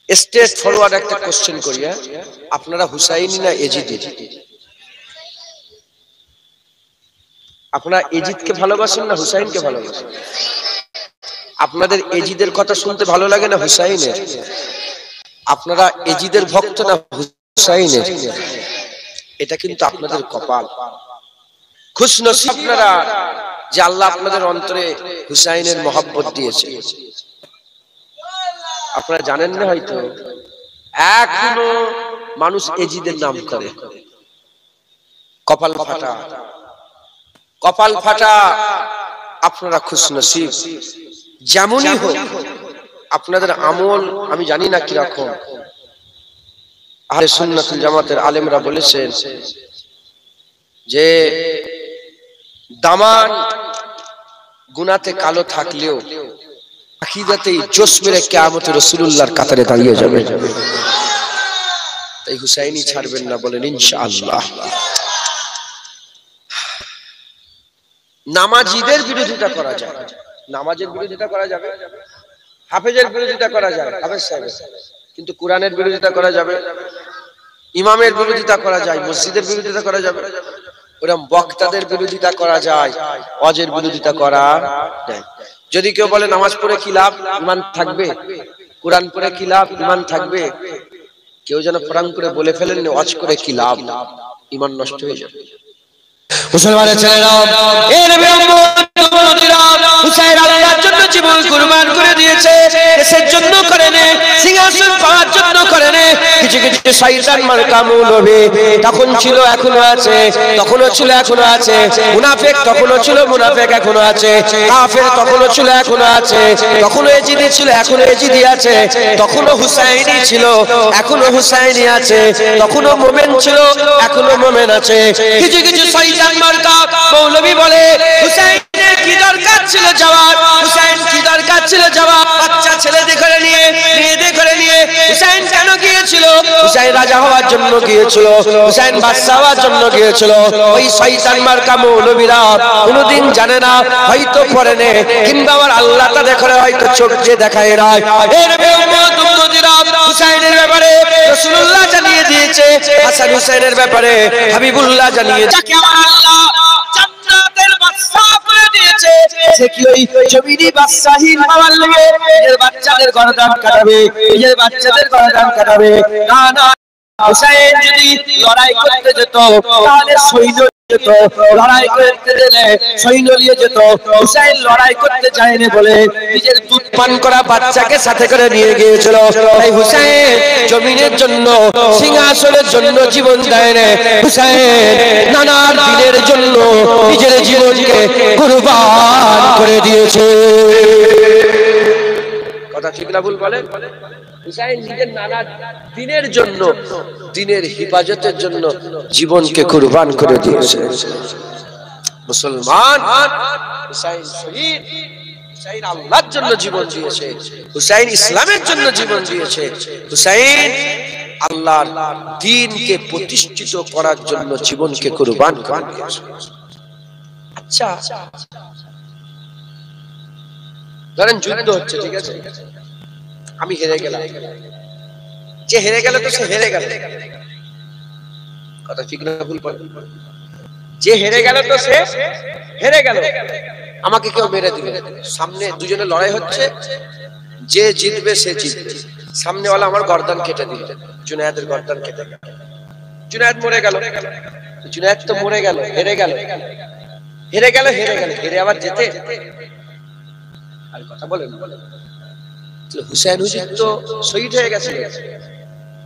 Straight forward একটা question করি, আপনারা হুসাইনি না এজিদি? আপনারা এজিদকে ভালোবাসেন না হুসাইনকে ভালোবাসেন? আপনাদের এজিদের কথা শুনতে ভালো লাগে না হুসাইনের? আপনারা এজিদের ভক্ত না হুসাইনের? এটা কিন্তু আপনাদের কপাল। খুশনসিব আপনারা যে আল্লাহ আপনাদের অন্তরে হুসাইনের মহব্বত দিয়েছে। আপনারা জানেন না হয়তো এখনো মানুষ এজিদের নাম করে। কপাল ফাটা, কপাল ফাটা। আপনারা খুশনসিব। যেমনই হোক আপনাদের আমল আমি জানি না কিরকম, আহলে সুন্নাতুল জামাতের আলেমরা বলেছেন যে দামান গুনাতে কালো থাকলেও আকীদাতেই জোশ মেরে কিয়ামতে রাসূলুল্লাহর কাতারে দাঁড়িয়ে যাবে। তাই হুসাইনি ছাড়বেন না, বলেন ইনশাআল্লাহ। নামাজীদের বিরোধিতা করা যায়, নামাজের বিরোধিতা করা যাবে, হাফেজের বিরোধিতা করা যাবে, হাফেজ সাহেব, কিন্তু কোরআনের বিরোধিতা করা যাবে, ইমামের বিরোধিতা করা যায়, মসজিদের বিরোধিতা করা যাবে, ওরকম বক্তাদের বিরোধিতা করা যায়, ওয়াজের বিরোধিতা করা যায়। যদি কেউ বলে নামাজ পড়ে কি লাভ, ঈমান থাকবে, কোরআন পড়ে কি লাভ, ঈমান থাকবে, কেউ যেন ফরাং করে বলে ফেলেন ওয়াজ করে কি লাভ, ঈমান নষ্ট হয়ে যাবে। মুসলমানের ছেলেরা, এই নবী উম্মতিরা হুসাইন আল্লাহর জন্য জীবন কুরবান করে দিয়েছে। দেশের জন্য করে নে, সিংহাসন পাওয়ার জন্য করে নে। কিছু কিছু শয়তান মার্কা মৌলবী তখন ছিল এখনো আছে, তখনও ছিল এখনো আছে, মুনাফিক তখনও ছিল মুনাফিক এখনো আছে, কাফের তখনও ছিল এখনো আছে, তখনও এজিদি ছিল এখনো এজিদি আছে, তখনও হুসাইনি ছিল এখনো হুসাইনি আছে, তখনও মুমিন ছিল এখনো মুমিন আছে। কিছু কিছু শয়তান মার্কা মৌলবী বলে হুসাইনের কি দরকার ছিল যাওয়ার, হুসাইন কি দরকার ছিল যাওয়ার, বাচ্চা ছেলেদের করে নিয়ে মেয়েদের করে নিয়ে হুসাইন কেন গিয়েছিল? হুসাইন রাজা হওয়ার জন্য গিয়েছিল, হুসাইন বাদশা হওয়ার জন্য গিয়েছিল। ওই শয়তান মার্কা মৌলবীরা কোনোদিন জানে না, হয়তো পড়ে নে, কিংবা আমার আল্লাহ তাদের করে হয়তো চোখ দিয়ে দেখায় না। এর উম্মতিরা হুসাইনের ব্যাপারে রাসূলুল্লাহ জানিয়ে দিয়েছে, হাসান হুসাইনের ব্যাপারে হাবিবুল্লাহ জানিয়েছে। যাকে আমার আল্লাহ জান্নাতের বাদশা করে দিয়েছে, সে কি ওই জমিনি বাদশাহী পাওয়ার লাগে নিজের বাচ্চাদের গর্দান কাটাবে, নিজের বাচ্চাদের গর্দান কাটাবে? না না, হুসাইন যদি লড়াই করতে যেত তাহলে সৈন্য যেত, লড়াই করতে গেলে সৈন্য নিয়ে যেত। হুসাইন লড়াই করতে যায়নি বলে নিজের দুধ পান করা বাচ্চাকে সাথে করে নিয়ে গিয়েছিল। তাই হুসাইন জমিনের জন্য, সিংহাসনের জন্য জীবন দেয় না, হুসাইন নানার দিনের জন্য নিজের জীবনকে কুরবান করে দিয়েছে। কথা ঠিক না ভুল বলেন? হুসাইন নিজের নানা দিনের জন্য, দিনের হিফাজতের জন্য জীবনকে কুরবান করে দিয়েছে। মুসলমান হুসাইন শহীদ, হুসাইন আল্লাহর জন্য জীবন দিয়েছে, হুসাইন ইসলামের জন্য জীবন দিয়েছে, হুসাইন আল্লাহর দ্বীনকে প্রতিষ্ঠিত করার জন্য জীবনকে কুরবান করে দিয়েছে। আচ্ছা, ধরেন যুদ্ধ হচ্ছে, ঠিক আছে, আমি হেরে গেলাম, যে হেরে গেল তো সে হেরে গেল। কথা ঠিক না ভুল বলেন? যে হেরে গেল তো সে হেরে গেল, আমাকে কেউ মেরে দিল। সামনে দুজনে লড়াই হচ্ছে, যে জিতবে সে জিতবে। সামনেওয়ালা আমার গর্দান কেটে দিল, জুনায়েদের গর্দান কেটে গেল, জুনায়েদ মরে গেল। জুনায়েদ তো মরে গেল, হেরে গেল, হেরে গেল, হেরে গেল, হেরে আবার যেতে আর কথা বলেন। হুসাইন হুজুর তো শহীদ হয়ে গেছে,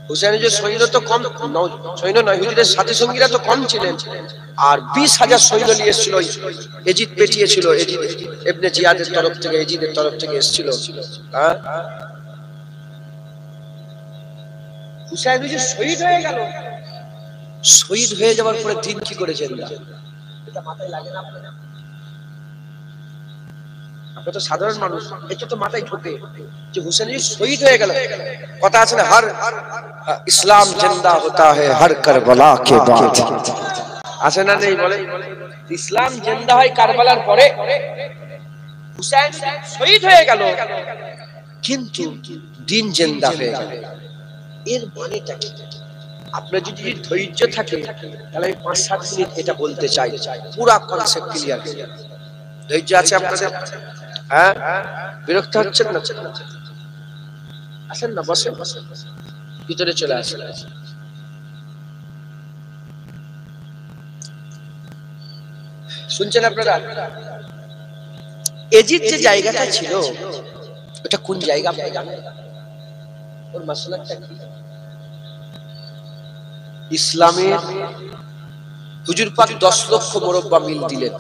হুসাইন হুজুর সৈন্য তো কম, সৈন্য নয়, হুজুরের সাথী সঙ্গীরা তো কম ছিলেন, আর 20,000 সৈন্য নিয়ে এসেছিল। এজিদ পেটিয়েছিল, এজিদ ইবনে জিয়াদের তরফ থেকে, এজিদের তরফ থেকে এসেছিল। হুসাইন হুজুর শহীদ হয়ে গেল। শহীদ হয়ে যাওয়ার পরে দিন কি করেছেন? এটা মাথায় লাগে না আপনার? আপনি তো সাধারণ মানুষ, এটা তো মাথায় ঢোকে যে হুসেন শহীদ হয়ে গেল। কথা আছে না, হর ইসলাম জিন্দা হতা হ্যায় হর কারবালা কে বাদ। আছে না নেই? বলে ইসলাম জিন্দা হয় কারবালার পরে। হুসেন শহীদ হয়ে গেল, কিন্তু দিন জিন্দা হয়ে গেল। এর মানেটা কি? আপনার যদি ধৈর্য থাকে তাহলে আমি 5-7 মিনিট এটা বলতে চাই, পুরো কনসেপ্ট ক্লিয়ার। ধৈর্য আছে আপনাদের? হ্যাঁ, বিরক্ত হচ্ছেন না? আসেন না, বসেন, ভিতরে চলে আসেন। শুনছেন আপনারা? এজিদ যে জায়গাটা ছিল ওটা কোন জায়গা আপনি জানেন? ওর মাসলাটা কি? ইসলামের হুজুর পাক 10 লক্ষ মুরব্বা মিল দিলেন।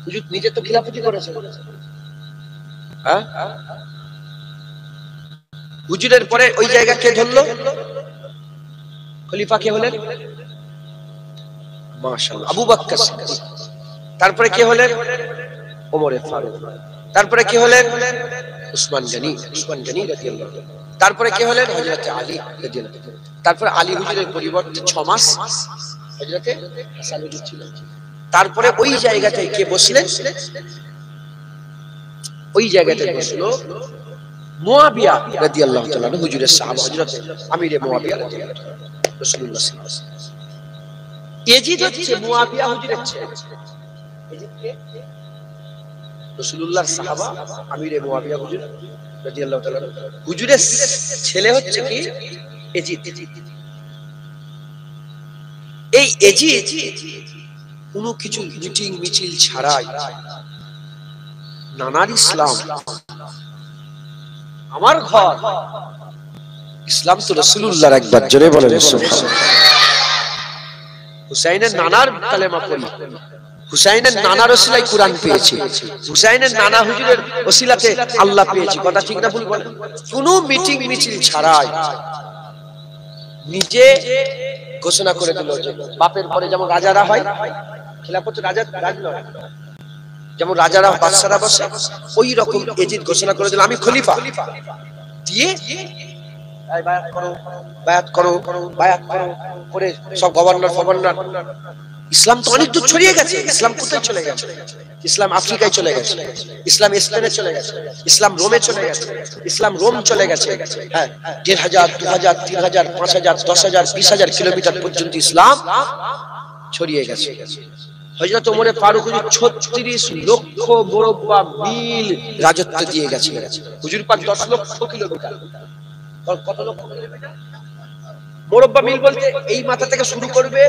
হুজুর নিজে তো খিলাফতি করেছেন, হ্যাঁ? হুজুরের পরে ওই জায়গা কে ধরলো? খলিফা কে হলেন? মাশাআল্লাহ, আবু বকর সিদ্দিক। তারপরে কে হলেন? ওমর ফারুক। তারপরে কে হলেন? উসমান গনি রাদিয়াল্লাহু। তারপরে কে হলেন? হযরত আলী রাদিয়াল্লাহু। তারপরে আলী হুজুরের পরিবর্তে 6 মাস হযরত হাসান হুজুর ছিলেন। তারপরে ওই জায়গাটায় কে বসলেন? ওই জায়গাটায় বসলো মুয়াবিয়া রাদিয়াল্লাহু তাআলা হুজুরের সাহাবা, হযরত আমিরে মুয়াবিয়া রাদিয়াল্লাহু তাআলা রাসূলুল্লাহ সাল্লাল্লাহু আলাইহি ওয়াসাল্লাম। এজিদ হচ্ছে মুয়াবিয়া হুজুরের ছেলে। এজিদ কে? রাসূলুল্লাহর সাহাবা আমিরে মুয়াবিয়া হুজুর রাদিয়াল্লাহু তাআলা হুজুরের ছেলে হচ্ছে কি? এজিদ। এই এজিদ কোনো কিছু মিটিং মিছিল ছাড়াই নানার ইসলাম, আমার ঘর ইসলাম তো রাসূলুল্লাহর, একবার জোরে বলেন সুবহানাল্লাহ। হুসাইনের নানার কালেমা পড়ি, হুসাইনের নানার ওসিলায় কোরআন পেয়েছি, হুসাইনের নানা হুজুরের ওসিলাতে আল্লাহ পেয়েছি। কথা ঠিক না ভুল বলেন? কোনো মিটিং মিছিল ছাড়াই নিজে ঘোষণা করে দিল যে বাপের পরে যেমন রাজারা হয়, খিলাফত রাজ নয়, যেমন রাজারা বাদশারা বসে, ওই রকম এজিদ ঘোষণা করে দিল আমি খলিফা। দিয়ে বায়াত করো করে সব গভর্নর ইসলাম তো অনেক দূর ছড়িয়ে গেছে। ইসলাম কোথায় চলে গেছে? ইসলাম আফ্রিকায় চলে গেছে, ইসলাম স্পেনে চলে গেছে, ইসলাম রোমে চলে গেছে, ইসলাম রোম চলে গেছে। হ্যাঁ, 1,500, 2,000, 3,000, 5,000, 10,000, 20,000 কিলোমিটার পর্যন্ত ইসলাম ছড়িয়ে গেছে। হযরত ওমর ফারুক হুজুর 36 লক্ষ মুরব্বা মিল রাজত্ব দিয়ে গেছে। হুজুর পাক 10 লক্ষ কিলোমিটার। কত লক্ষ মুরব্বা মিল বলতে এই মাথা থেকে শুরু করবে,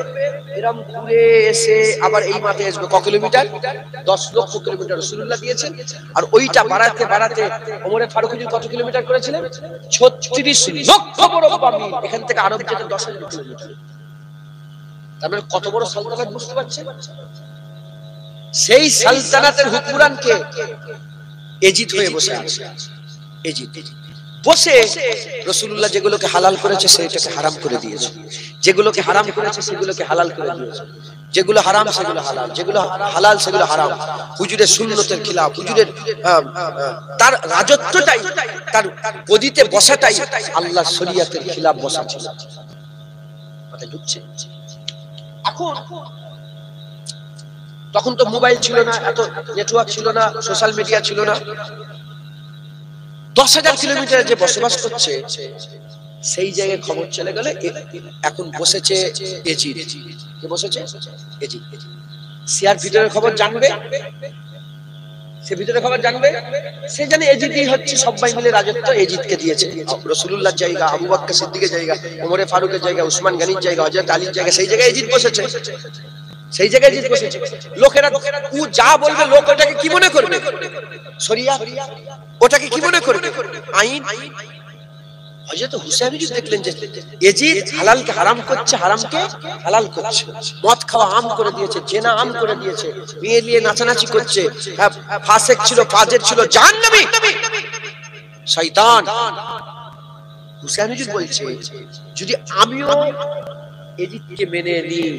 এরকম ঘুরে এসে আবার এই মাথায় আসবে। কত কিলোমিটার? 10 লক্ষ কিলোমিটার রাসূলুল্লাহ দিয়েছেন। আর ওইটা বাড়াতে বাড়াতে ওমর ফারুক হুজুর কত কিলোমিটার করেছিলেন? 36 লক্ষ মুরব্বা মিল। এখান থেকে আরব যেতে 10,000 কিলোমিটার। তার মানে কত বড় সালতানাত বুঝতে পারছেন? সেই সালতানাতের হুকুমরানকে এজিদ হয়ে বসে আছে। এজিদ বসে রাসূলুল্লাহ যেগুলোকে হালাল করেছে সেটাকে হারাম করে দিয়েছে, যেগুলোকে হারাম করেছে সেগুলোকে হালাল করে দিয়েছে, যেগুলো হারাম সেগুলো হালাল, যেগুলো হালাল সেগুলো হারাম। হুজুরের সুন্নতের খিলাফ, হুজুরের তার রাজত্বটাই, তার গদিতে বসাটাই আল্লাহর শরীয়তের খিলাফ বসা ছিল। কথা বুঝছে? এখন তখন তো মোবাইল ছিল না, এত নেটওয়ার্ক ছিল না, সোশ্যাল মিডিয়া ছিল না। 10,000 কিলোমিটারে যে বসবাস করছে সেই জায়গায় খবর চলে গেলে এখন বসেছে এজিদ। কে বসেছে? এজিদ। সিয়ার ভিতরের খবর জানবে, সে ভিতরের খবর জানবে, সে জানে এজিদই হচ্ছে সবাই মিলে রাজত্ব এজিদকে দিয়েছে। রাসূলুল্লাহর জায়গা, আবু বকর সিদ্দিকের জায়গা, ওমরে ফারুকের জায়গা, উসমান গনির জায়গা, হযরত আলীর জায়গা, সেই জায়গায় এজিদ বসেছে। সেই জায়গায় এজিদ বসেছে। লোকেরা ও যা বলবে লোক ওটাকে কি মনে করবে? শরিয়া। ওটাকে কি মনে করবে? আইন। হযরত হুসাইন দেখলেন যে এজিদ হালালকে হারাম করছে, হারামকে হালাল করছে, মদ খাওয়া আম করে দিয়েছে, জেনা আম করে দিয়েছে, বিয়ে নিয়ে নাচানাচি করছে, ফাসিক ছিল, ফাজির ছিল, জাহান্নামী, শয়তান। হুসাইন বলছে যদি আমিও এজিদকে মেনে নিই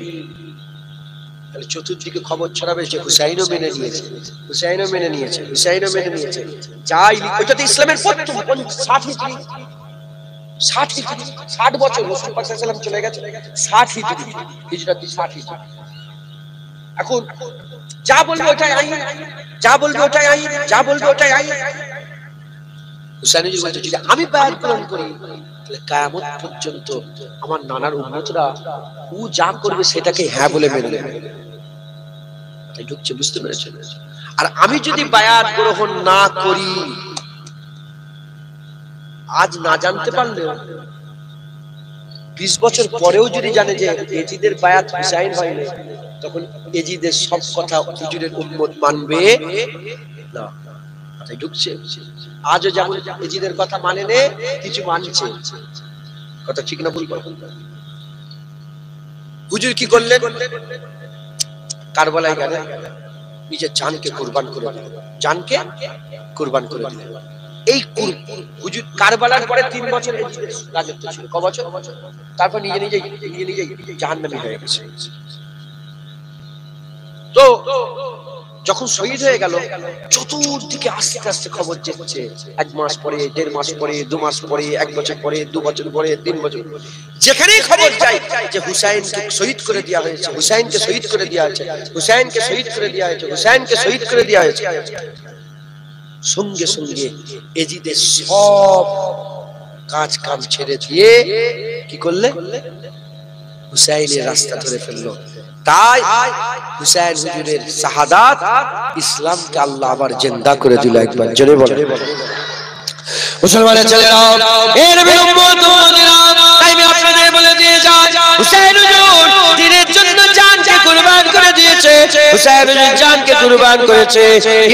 তাহলে চতুর্দিকে খবর ছড়াবে যে হুসাইনও মেনে নিয়েছে, হুসাইনও মেনে নিয়েছে, হুসাইনও মেনে নিয়েছে। যাই ওইটা তো ইসলামের প্রথম 60 হিজরি, 60 বছর রাসূল পাক সাল্লাল্লাহু আলাইহি ওয়াসাল্লাম চলে গেছে, 60 হিজরি, হিজরত 60 হিজরি। এখন যা বলবে ওটাই আইন, যা বলবে ওটাই আইন, যা বলবে ওটাই আইন। হুসাইন হুজুর বলছে যদি আমি বায়াত গ্রহণ করি তাহলে কিয়ামত পর্যন্ত আমার নানার উম্মতরা ও যা করবে সেটাকে হ্যাঁ বলে মেনে নেবে। তাই ঢুকছে, বুঝতে পেরেছেন? আর আমি যদি বায়াত গ্রহণ না করি, আজ না জানতে পারলেও 20 বছর পরেও যদি জানে যে এজিদের বায়াত হুসাইন হয়নি, তখন এজিদের সব কথা হুজুরের উম্মত মানবে না। তাই ঢুকছে। আজও যেমন এজিদের কথা মানে নে, কিছু মানছে। কথা ঠিক না ভুল? হুজুর কি করলেন? কারবালায় গেলেন, নিজের জানকে কুরবান করে দিলেন। জানকে কুরবান করে দিলেন। এই হুজুর কারবালার পরে 3 বছর এজিদের রাজত্ব ছিল। ক বছর? তারপর নিজে নিজে জাহান্নামী হয়ে গেছে। তো যখন শহীদ হয়ে গেল, চতুর্দিকে আস্তে আস্তে খবর যাচ্ছে। 1 মাস পরে, 1.5 মাস পরে, 2 মাস পরে, 1 বছর পরে, 2 বছর পরে, 3 বছর, যেখানেই খবর যায় যে হুসাইনকে শহীদ করে দেওয়া হয়েছে, হুসাইনকে শহীদ করে দেওয়া হয়েছে, হুসাইনকে শহীদ করে দেওয়া হয়েছে, হুসাইনকে শহীদ করে দেওয়া হয়েছে, সঙ্গে সঙ্গে এজিদের সব কাজ কাম ছেড়ে দিয়ে কি করলে? হুসাইনের রাস্তা ধরে ফেললো। তাই হুসাইন হুজুরের শাহাদাত ইসলামকে আল্লাহ আবার জিন্দা করে দিল। একবার জোরে বলেন। মুসলমানের ছেলেরা, এর তাই আমি আপনাদের বলে দিয়ে যাই, হুসাইন হুজুর দ্বীনের জন্য জানকে কুরবান করে দিয়েছে। হুসাইন হুজুর জানকে কুরবান করেছে।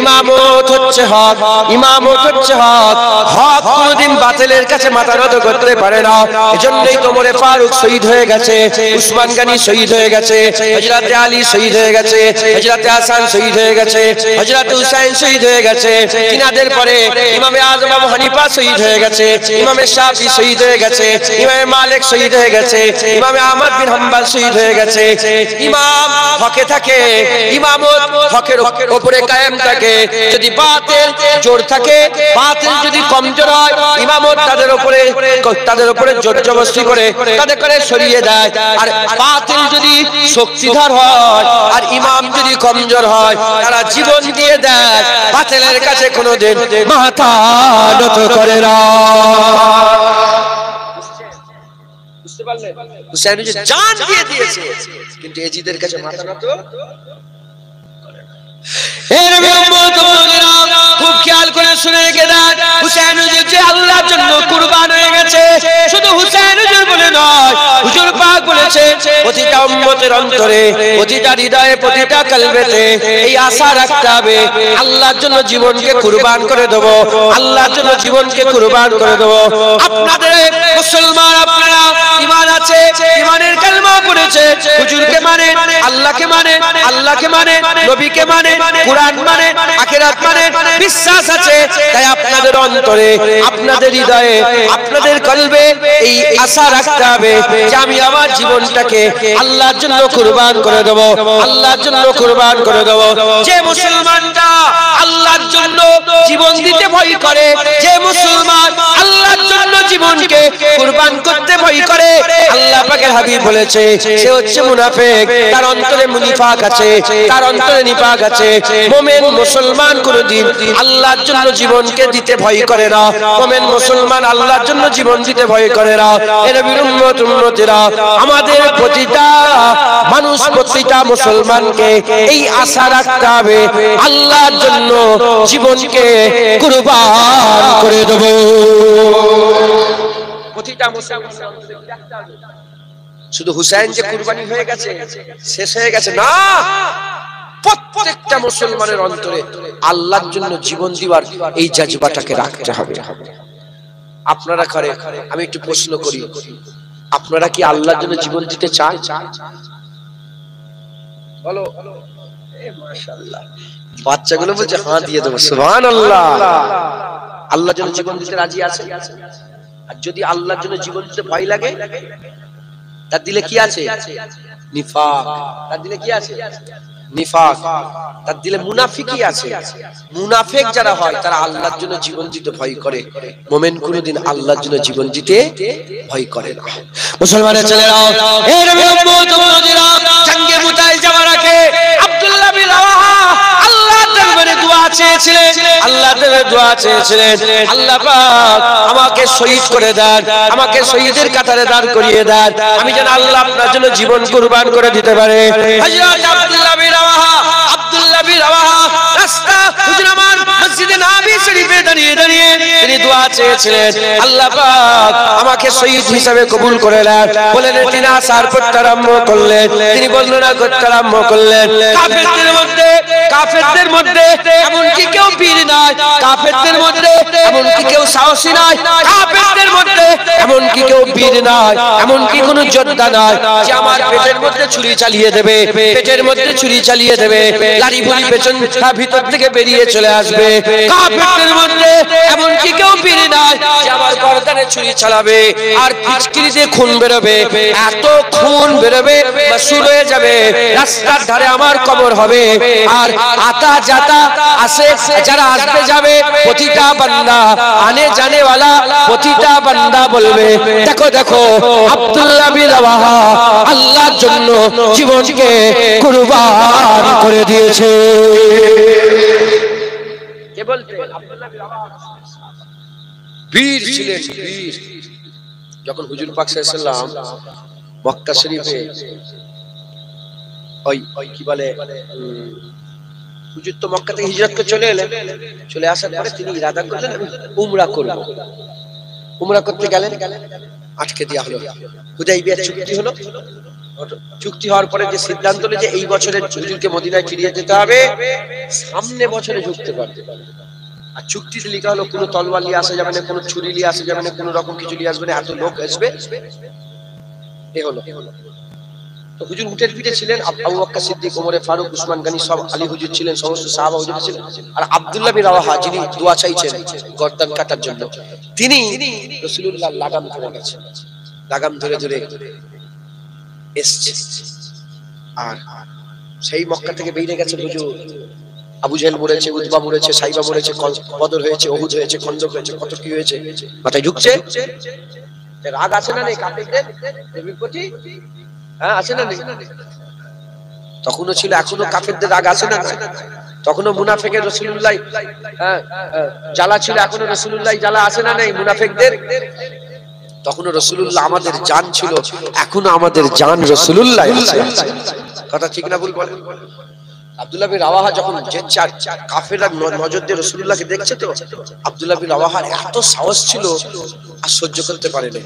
ইমামত হচ্ছে হক, ইমামত হচ্ছে হক। হক কোনোদিন বাতিলের কাছে মাথা নত করতে পারে না। এজন্যই ওমরে ফারুক শহীদ হয়ে গেছে, উসমান গনি শহীদ হয়ে গেছে, হযরত আলী শহীদ হয়ে গেছে, হযরত হাসান শহীদ হয়ে গেছে, হযরত হুসাইন শহীদ হয়ে গেছে। তিনাদের পরে ইমামে আযম আবু হানিফা শহীদ হয়ে গেছে, ইমামে শাফি শহীদ হয়ে গেছে, ইমামে মালিক শহীদ হয়ে গেছে, ইমামে আহমদ বিন হাম্বল শহীদ হয়ে গেছে। ইমাম হকে থাকে, ইমামত হকের উপরে কায়েম থাকে। যদি বাতিল জোর থাকে, বাতিল যদি কমজোর হয়, ইমামত তাদের উপরে জোর জবরদস্তি করে তাদের করে সরিয়ে দেয়। আর বাতিল যদি শক্তিধর হয় আর ইমাম যদি কমজোর হয়, তারা জীবন দিয়ে দেয়, বাতিলের কাছে কোনোদিন মাথা নত করে না। বুঝতে পারলেন? হুসাইন হুজুর জান দিয়ে দিয়েছে, কিন্তু এজিদের কাছে মাথা নত করে না। এর উম্মত মুমিনেরা খুব খেয়াল করে শুনে রেখে দেন, হুসাইন হুজুর যে আল্লাহর জন্য কুরবান হয়ে গেছে, শুধু হুসাইন হুজুর বলে নয়, হুজুর পাক বলেছে প্রতিটা উম্মতের অন্তরে, প্রতিটা হৃদয়ে, প্রতিটা কলবেতে এই আশা রাখতে হবে, আল্লাহর জন্য জীবনকে কুরবান করে দেব, আল্লাহর জন্য জীবনকে কুরবান করে দেব। আপনাদের মুসলমান, আপনারা ঈমান আছে, ঈমানের কালেমা পড়েছে, হুজুরকে মানে, আল্লাহকে মানে, আল্লাহকে মানে, নবীকে মানে, কুরআন মানে, আখিরাত মানে, বিশ্বাস আছে। তাই আপনাদের অন্তরে, আপনাদের হৃদয়ে, আপনাদের কলবে এই আশা রাখতে হবে যে আমি আমার জীবনটাকে আল্লাহর জন্য কুরবান করে দেব, আল্লাহর জন্য কুরবান করে দেব। যে মুসলমানটা আল্লাহর জন্য জীবন দিতে ভয় করে, যে মুসলমান আল্লাহর জন্য জীবনকে কুরবান করতে ভয় করে, আল্লাহ পাকের হাবিব বলেছে সে হচ্ছে মুনাফিক, তার অন্তরে নিফাক আছে, তার অন্তরে নিফাক আছে। মুমিন মুসলমান কোনদিন আল্লাহর জন্য জীবনকে দিতে ভয় করে না, মুমিন মুসলমান আল্লাহর জন্য জীবন দিতে ভয় করে না। এর উম্মতেরা, আমাদের প্রতিটা মানুষ, প্রতিটা মুসলমানকে এই আশা রাখতে হবে আল্লাহর জন্য জীবনকে কুরবান করে দেব। প্রতিটা মুসলমান শুধু হুসাইন যে কুরবানি হয়ে গেছে, শেষ হয়ে গেছে না, প্রত্যেকটা মুসলমানের অন্তরে আল্লাহর জন্য জীবন দিবার এই জাজবাটাকে রাখতে হবে। আপনারা করে, আমি একটু প্রশ্ন করি, আপনারা কি আল্লাহর জন্য জীবন দিতে চান? বলো। মাশাআল্লাহ, বাচ্চাগুলো বলছে হ্যাঁ দিয়ে দেবো, সুবহানাল্লাহ। আল্লাহর জন্য জীবন দিতে রাজি আছে? আর যদি আল্লাহর জন্য জীবন দিতে ভয় লাগে, তার দিলে কি আছে? নিফাক। তার দিলে কি আছে? নিফাক। তার দিলে মুনাফিকি আছে। মুনাফিক যারা হয় তারা আল্লাহর জন্য জীবন দিতে ভয় করে, মুমিন কোনদিন আল্লাহর জন্য জীবন দিতে ভয় করে না। মুসলমানের ছেলেরা, এর উম্মতেরা জঙ্গে মুতায় যাওয়ার আগে আব্দুল্লাহ বিন রাওয়াহা আল্লাহর দরবারে দোয়া চেয়েছিলেন, আল্লাহ তাআলা দোয়া চেয়েছিলেন, আল্লাহ পাক আমাকে শহীদ করে দেন, আমাকে শহীদের কাতারে দাঁড় করিয়ে দেন, আমি যেন আল্লাহ আপনার জন্য জীবন কুরবান করে দিতে পারে। হযরত আব্দুল্লাহ বিন রাওয়াহা, আব্দুল্লাহ বিন রাওয়াহা রাস্তা হুজুর আমার মসজিদে নববী শরীফে দাঁড়িয়ে দাঁড়িয়ে তিনি দোয়া চেয়েছিলেন, আল্লাহ পাক আমাকে শহীদ হিসেবে কবুল করে নেন। বলেন তিনি আসার করতে আরম্ভ করলেন, তিনি বর্ণনা করতে আরম্ভ করলেন, কাফেরদের মধ্যে এমনকি কেউ বীর নাই, কাফেরদের মধ্যে এমনকি কেউ সাহসী নাই, কাফেরদের মধ্যে এমনকি কেউ বীর নাই, এমনকি কোনো যোদ্ধা নাই যে আমার পেটের মধ্যে ছুরি চালিয়ে দেবে, পেটের মধ্যে ছুরি চালিয়ে দেবে, লাড়ি ভুড়ি পেছন ভিতর থেকে বেরিয়ে চলে আসবে। কাফেরদের মধ্যে এমনকি কেউ বীর নাই যে আমার গর্দানে ছুরি চালাবে আর পিচকিরি দিয়ে খুন বেরোবে, এত খুন বেরোবে শুরু হয়ে যাবে, রাস্তার ধারে আমার কবর হবে। আর আতা জাতা আসে যারা আসবে যাবে, প্রতিটা বান্দা আনে জানে ওয়ালা প্রতিটা বান্দা বলবে, দেখো দেখো আব্দুল্লাহ বিন রাওয়াহা আল্লাহর জন্য জীবনকে কুরবান করে দিয়েছে। কে বলতে? আব্দুল্লাহ বিন রাওয়াহা বীর ছিলেন, বীর। যখন হুজুর পাক সাল্লাল্লাহু আলাইহি ওয়াসাল্লাম মক্কা শরীফে ওই কি বলে হুজুর তো মক্কা থেকে হিজরত করে চলে এলেন, চলে আসার পরে তিনি ইরাদা করলেন আমি উমরা করব। উমরা করতে গেলেন, আটকে দেওয়া হলো। হুদাইবিয়া চুক্তি হলো, চুক্তি হওয়ার পরে যে সিদ্ধান্ত হলো যে এই বছরের হুজুরকে মদিনায় ফিরিয়ে যেতে হবে, সামনে বছরে ঢুকতে পারবে। আর চুক্তিতে লেখা হলো কোনো তলোয়ার নিয়ে আসা যাবে না, কোনো ছুরি নিয়ে আসা যাবে না, কোনো রকম কিছু নিয়ে আসবে না, এত লোক আসবে। এ হলো তো হুজুর উটের পিঠে ছিলেন, আবু বকর সিদ্দিক, ওমর ফারুক, উসমান গনি সব, আলী হুজুর ছিলেন, সমস্ত সাহাবা হুজুর ছিলেন। আর আব্দুল্লাহ বিন রাওয়াহা যিনি দোয়া চাইছেন গর্দান কাটার জন্য, তিনি রাসূলুল্লাহ লাগাম ধরে গেছেন, লাগাম ধরে ধরে এসছে। আর সেই মক্কা থেকে বেরিয়ে গেছে হুজুর, আবু জেহেল মরেছে, উতবা মরেছে, সাইবা মরেছে, বদর হয়েছে, উহুদ হয়েছে, খন্দক হয়েছে, কত কি হয়েছে, মাথায় ঢুকছে। রাগ আছে না নেই কাফেরদের নবীর প্রতি? হ্যাঁ আছে না নেই? তখনও ছিল, এখনো কাফেরদের রাগ আছে না? তখনও মুনাফিকের রাসূলুল্লাহ জ্বালা ছিল, এখনো রাসূলুল্লাহ জ্বালা আছে না নেই মুনাফিকদের? তখনও রাসূলুল্লাহ আমাদের জান ছিল, এখনো আমাদের জান রাসূলুল্লাহ। কথা ঠিক না ভুল বলেন? আব্দুল্লাহ বিন রাওয়াহা যখন যে কাফেররা নজর দিয়ে রাসূলুল্লাহকে দেখছে, তো আব্দুল্লাহ বিন রাওয়াহার এত সাহস ছিল আর সহ্য করতে পারেনি।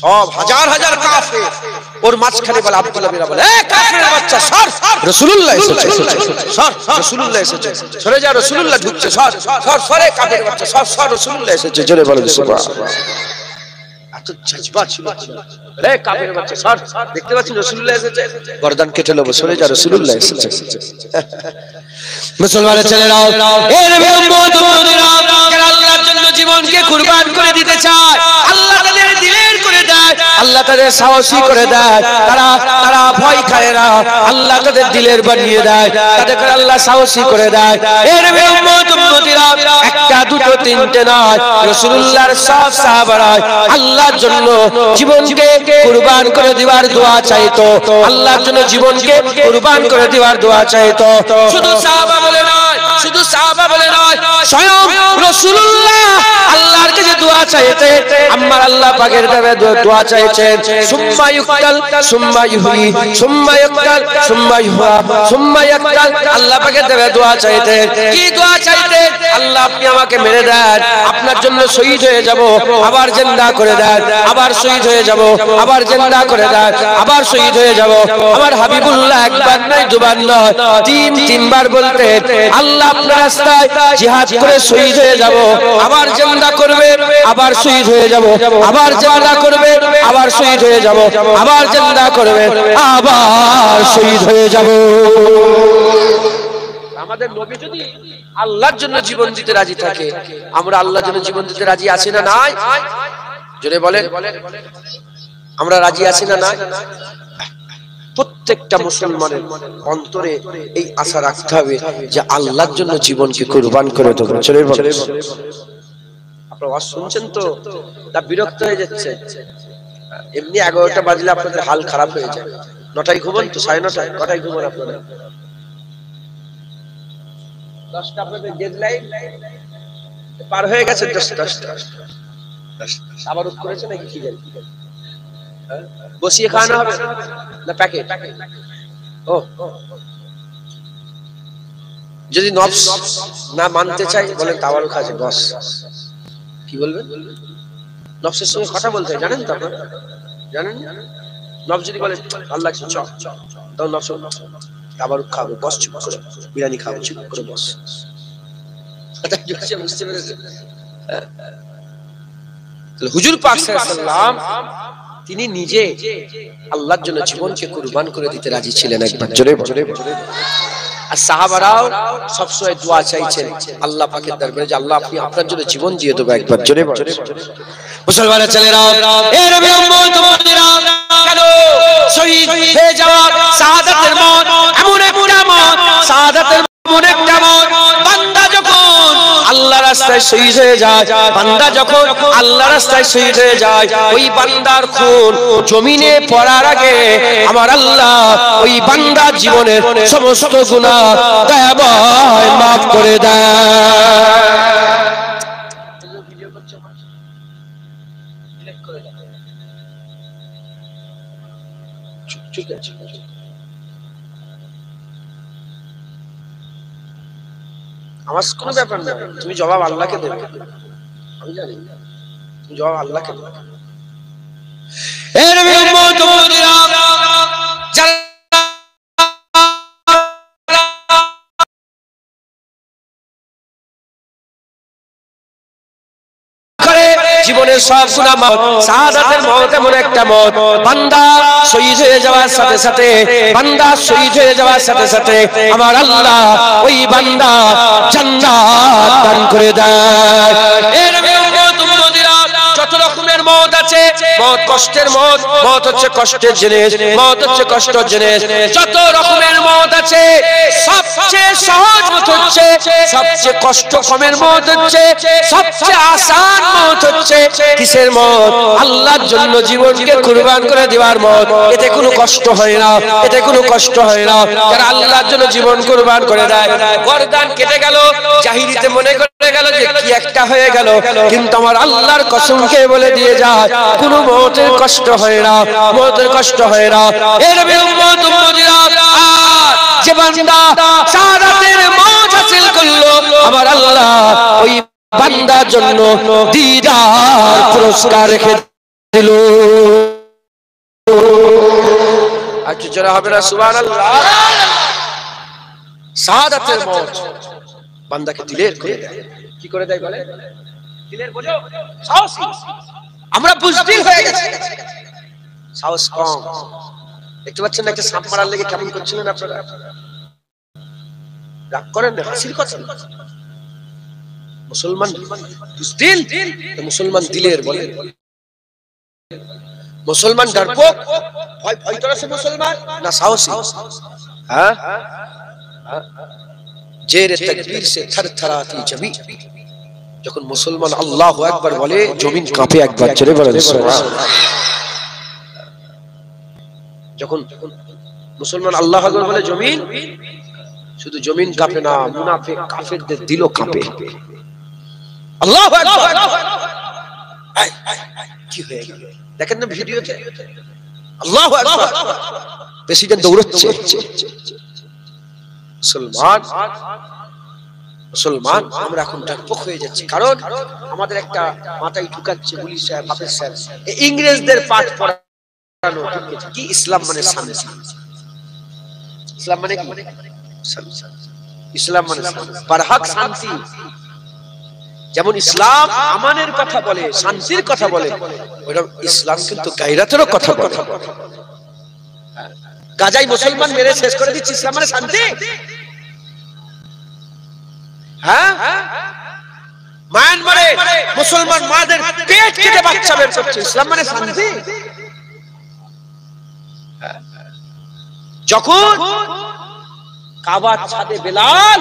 সব হাজার হাজার কাফের ওর মাঝখানে বলে, আব্দুল্লাহ বিন রাওয়াহা, এ কাফেরের বাচ্চা সর, রাসূলুল্লাহ এসেছে, সর, রাসূলুল্লাহ এসেছে, সরে যা, রাসূলুল্লাহ ঢুকছে, সর সর সরে, কাফেরের বাচ্চা সর, সর, রাসূলুল্লাহ এসেছে। জোরে বলেন সুবহানাল্লাহ। এত জজবা ছিল, এ কাফেরের বাচ্চা সর, দেখতে পাচ্ছেন রাসূলুল্লাহ এসেছে, গর্দান কেটে নেব, সরে যা, রাসূলুল্লাহ এসেছে। মুসলমানের ছেলেরা, এ নবী উম্মত উম্মতিরা, যারা আল্লাহর জন্য জীবনকে কুরবান করে দিতে চায়, আল্লাহ তাদের দিলের করে দেয়, আল্লাহ তাদের সাহসী করে দেয়, তারা ভয় খায় না, আল্লাহ তাদের দিলের বানিয়ে দেয়, তাদেরকে আল্লাহ সাহসী করে দেয়। এ নবী উম্মত উম্মতিরা, একটা দুটো তিনটে নয়, রাসূলুল্লাহর সব সাহাবারা আল্লাহর জন্য জীবনকে কুরবান করে দেওয়ার দোয়া চাইতো, আল্লাহর জন্য জীবনকে কুরবান করে দেওয়ার দোয়া চাইতো। শুধু সাহাবা বলে নয়, শুধু সাহাবা বলে নয়, স্বয়ং রাসূলুল্লাহ আল্লাহর কাছে দোয়া চাইতে, আমার আল্লাহ পাকের দেবে দোয়া চাইছেন, সুম্মা ইউক্তাল সুম্মা ইউহি সুম্মা ইউক্তাল সুম্মা ইউহা সুম্মা ইউক্তাল, আল্লাহ পাকের দেবে দোয়া চাইতে। কি দোয়া চাইতে? আল্লাহ আপনি আমাকে মেরে দেন, আপনার জন্য শহীদ হয়ে যাব, আবার জিন্দা করে দেন, আবার শহীদ হয়ে যাব, আবার জিন্দা করে দেন, আবার শহীদ হয়ে যাব। আমার হাবিবুল্লাহ একবার নয় দুবার নয়, তিনবার বলতে, আল্লাহ আপনার রাস্তায় জিহাদ করে শহীদ হয়ে যাব, আবার জিন্দা করবে, আবার শহীদ হয়ে যাব, আবার জিন্দা করবে, আবার শহীদ হয়ে যাব, আবার জিন্দা করবে, আবার শহীদ হয়ে যাব। আমাদের নবী যদি আল্লাহর জন্য জীবন দিতে রাজি থাকে, আমরা আল্লাহর জন্য জীবন দিতে রাজি আছি না নাই? জোরে বলেন, আমরা রাজি আছি না নাই? প্রত্যেকটা মুসলমানের অন্তরে এই আশা রাখতে হবে যে আল্লাহর জন্য জীবনকে কুরবান করে দেবো। জোরে বলেন। আপনারা ওয়াজ শুনছেন তো, না বিরক্ত হয়ে যাচ্ছে? এমনি 11টা বাজলে আপনাদের হাল খারাপ হয়ে যায়। 9টায় ঘুমান তো, 9:30, কটায় ঘুমান আপনারা? 10টা আপনাদের ডেডলাইন পার হয়ে গেছে। 10টা আবার উঠ করেছে নাকি কি জানি, বসিয়ে খাওয়ানো হবে না প্যাকেট? ও যদি নফস না মানতে চাই বলেন তাওয়ারুক আছে বস, কি বলবেন? নফসের সঙ্গে কথা বলতে হয়, জানেন তো আপনারা? জানেন? নফস যদি বলে আল্লাহ চ, তখন নফস তাওয়ারুক খাবে, বস চুপ করে, বিরিয়ানি খাবে চুপ করে বস। বুঝতে পেরেছেন? হুজুর পাক সাল্লাল্লাহু আলাইহি ওয়াসাল্লাম তিনি নিজে আল্লাহর জন্য জীবনকে কুরবান করে দিতে রাজি ছিলেন। একবার জোরে জোরে। আর সাহাবারাও সবসময় দোয়া চাইছেন আল্লাহ পাকের দরবারে যে আল্লাহ আপনি আপনার জন্য জীবন দিয়ে দেবো। একবার জোরে জোরে। মুসলমানের ছেলেরা, এ নবী উম্মত মুমিনা, কেন শহীদ হয়ে যাওয়া শাহাদাতের মত এমন একটা মত, শাহাদাতের এমন একটা মত, বান্দা যখন আল্লাহর রাস্তায় শহীদ হয়ে যায়, বান্দা যখন আল্লাহর রাস্তায় শহীদ হয়ে যায়, ওই বান্দার খুন জমিনে পড়ার আগে আমার আল্লাহ ওই বান্দার জীবনের সমস্ত গুনাহ দয়াময় মাফ করে দেয়। ঠিক আছে, আমার কোনো ব্যাপার না, তুমি জবাব আল্লাহকে দেবে, আমি জানি তুমি জবাব আল্লাহকে দেবে। এর উম্মত মুমিনা, যারা জীবনের সব গুনাহ মাফ, শাহাদাতের মত এমন একটা মত, বান্দা শহীদ হয়ে যাওয়ার সাথে সাথে, বান্দা শহীদ হয়ে যাওয়ার সাথে সাথে আমার আল্লাহ ওই বান্দা জান্নাত দান করে দেয়। এর উম্মত মুমিনা, যত রকমের মত আছে, মত কষ্টের মত, মত হচ্ছে কষ্টের জিনিস, মত হচ্ছে কষ্টের জিনিস, যত রকমের মত আছে সবচেয়ে সহজ মত হচ্ছে, সবচেয়ে কষ্ট কমের মত হচ্ছে, সবচেয়ে আসান মত হচ্ছে কিসের মত? আল্লাহর জন্য জীবনকে কুরবান করে দেওয়ার মত। এতে কোনো কষ্ট হয় না, এতে কোনো কষ্ট হয় না। যারা আল্লাহর জন্য জীবন কুরবান করে দেয়, গর্দান কেটে গেল, জাহিলিতে মনে করে গেল যে কি একটা হয়ে গেল, কিন্তু আমার আল্লাহর কসমকে বলে দিয়ে যায় কোনো মতের কষ্ট হয় না, মতের কষ্ট হয় না। এর উম্মত মুমিনা, যে বান্দা শাহাদাতের মত হাসিল করলো, আমার আল্লাহ ওই বান্দার জন্য দিদার পুরস্কার রেখে দিল। আর কি জোরে হবে না সুবহানাল্লাহ? শাহাদাতের মত বান্দাকে দিলের করে দেয়। কি করে দেয় বলে? দিলের বোঝো সাহসী, আমরা বুজদিল হয়ে গেছি, সাহস কম। দেখতে পাচ্ছেন না একটা সাপ মারার লেগে কেমন করছিলেন আপনারা? রাগ করেন না, হাসির কথা। মুসলমান বুজদিল, মুসলমান দিলের বলে। মুসলমান ডরপোক, ভয় ভয় করে সে মুসলমান না সাহসী? হ্যাঁ, জেরে তাকবীর সে থরথরাতি জমি। যখন মুসলমান আল্লাহু আকবার বলে জমিন কাঁপে। একবার জোরে বলেন সুবহানাল্লাহ। যখন মুসলমান আল্লাহু আকবার বলে জমিন, শুধু জমিন কাঁপে না, মুনাফিক কাফেরদের দিলও কাঁপে। আল্লাহু আকবার, কি হয়ে গেল দেখেন না ভিডিওতে? আল্লাহু আকবার, প্রেসিডেন্ট দৌড়চ্ছে। মুসলমান মুসলমান আমরা এখন ডরপোক হয়ে যাচ্ছি, কারণ আমাদের একটা মাথায় ঢুকাচ্ছে বলি সাহেব, হাফেজ সাহেব, ইংরেজদের পাঠ পড়ানো কি ইসলাম মানে শান্তি। ইসলাম মানে কি? ইসলাম মানে বারহাক শান্তি। যেমন ইসলাম আমানের কথা বলে, শান্তির কথা বলে, ওইরকম ইসলাম কিন্তু গায়রাতেরও কথা বলে। গাজাই মুসলমান মেরে শেষ করে দিচ্ছে, ইসলাম মানে শান্তি? হ্যাঁ, মায়ানমারে মুসলমান মাদের পেট কেটে বাচ্চা বের করছে, ইসলাম মানে শান্তি? যখন কাবার ছাদে বেলাল,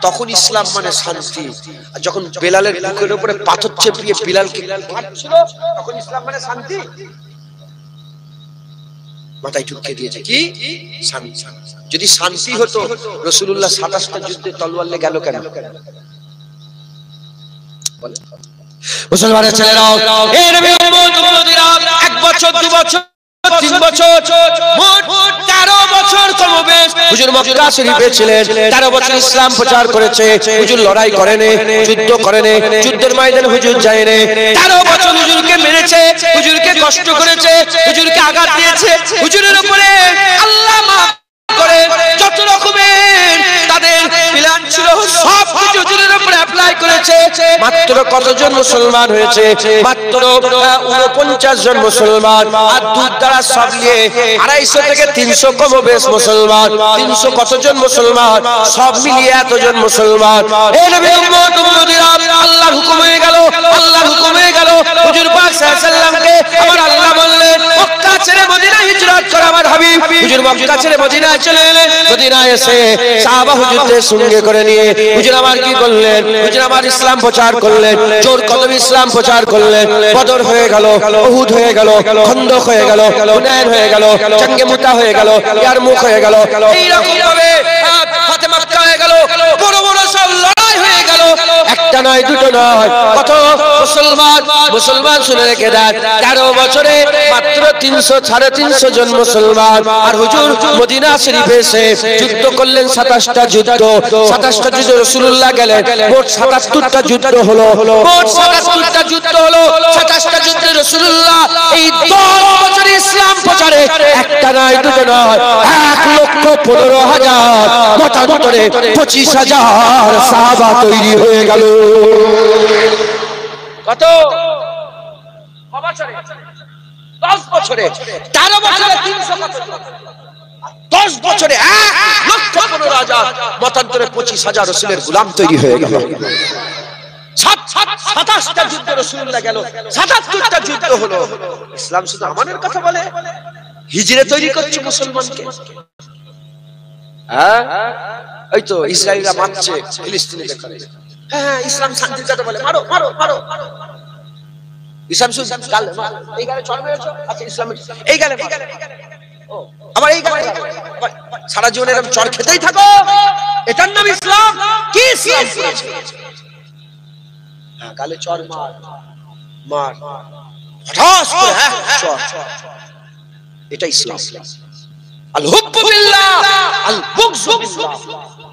তখন ইসলাম মানে শান্তি। আর যখন বেলালের বুকের উপরে পাথর চেপিয়ে বিলালকে কাটছিল, তখন ইসলাম মানে শান্তি? মাথায় ঢুকিয়ে দিয়েছে কি শান্তি। যদি শান্তি হতো রাসূলুল্লাহ 27টা যুদ্ধে তলোয়ার নিয়ে গেল কেন? মুসলমানের ছেলেরাও, এই নবী উম্মত উম্মতিরা 1 বছর 2 বছর 3 বছর মোট 13 বছর কমবেশ হুজুর মক্কা শরীফে ছিলেন। 13 বছর ইসলাম প্রচার করেছে। হুজুর লড়াই করেনি, যুদ্ধ করেনি, যুদ্ধের ময়দানে হুজুর যায়নি। 13 বছর হুজুরকে মেরেছে, হুজুরকে কষ্ট করেছে, হুজুরকে আঘাত দিয়েছে। হুজুরের উপরে আল্লাহ মাফ করে যত রকমের তাদের প্ল্যান ছিল সব কিছু হুজুরের উপরে অ্যাপ্লাই করেছে। মাত্র কতজন মুসলমান হয়েছে? মাত্র 49 জন মুসলমান। আর দুধ দ্বারা সব নিয়ে 250 থেকে 300 কমবেশ মুসলমান। 300 কতজন মুসলমান? সব মিলিয়ে এতজন মুসলমান। এই নবী উম্মত উম্মতিরা আল্লাহর হুকুম হয়ে গেল, আল্লাহর হুকুম হয়ে গেল। হুজুর পাক সাল্লাল্লাহু আলাইহি সাল্লামকে আমার আল্লাহ বললেন মক্কা ছেড়ে মদিনায় হিজরত কর আমার হাবিব। হুজুর মক্কা ছেড়ে মদিনায় চলে এলেন। মদিনায় এসে সাহাবা হুজুরদের সঙ্গে করে নিয়ে হুজুর আমার কি করলেন? হুজুর আমার ইসলাম প্রচার করলেন, জোর কদমে ইসলাম প্রচার করলেন। বদর হয়ে গেল, উহুদ হয়ে গেল, খন্দক হয়ে গেল, হুনাইন হয়ে গেল, জঙ্গে মুতা হয়ে গেল, ইয়ারমুক হয়ে গেল। এই রকম ভাবে ফাতে মক্কা হয়ে গেল, বড় বড় সব লড়াই হয়ে গেল। একটা নয়, দুটো নয়, কত মুসলমান মুসলমান শুনে রেখে দেন। 13 বছরে মাত্র 300 350 জন মুসলমান। আর হুজুর মদিনা শরীফে এসে যুদ্ধ করলেন 27টা যুদ্ধ। 27টা যুদ্ধ রাসূলুল্লাহ গেলেন, মোট 77টা যুদ্ধ হলো। মোট 77টা যুদ্ধ হলো। 27টা যুদ্ধে রাসূলুল্লাহ এই 10 বছরে ইসলাম প্রচারে একটা নয়, দুটো নয়, 1,15,000 মতান্তরে 25,000 সাহাবা তৈরি হয়ে গেল। কত বছরে? 10 বছরে। 13 বছরে 300 কত? 10 বছরে 1,15,000 মতান্তরে 25,000 রাসূলের গোলাম তৈরি হয়ে গেল। 27টা যুদ্ধ রাসূলুল্লাহ গেল, 77টা যুদ্ধ হলো। ইসলাম শুধু আমাদের কথা বলে, হিজরে তৈরি করছে মুসলমানকে। হ্যাঁ, এই তো ইসরায়েলরা মারছে ফিলিস্তিনে। হ্যাঁ, ইসলাম শান্তির কথা বলে, মারো মারো মারো। ইসলাম শুধু গাল, এই গালে চড় মেরেছো, আচ্ছা ইসলাম এই গালে, আবার এই গালে, সারা জীবন এরকম চড় খেতেই থাকো, এটার নাম ইসলাম? কি ইসলাম? হ্যাঁ, গালে চড় মার মার, হঠাৎ করে হ্যাঁ চড়, এটা ইসলাম। আল হুব্বু বিল্লাহ আল বুগযু বিল্লাহ।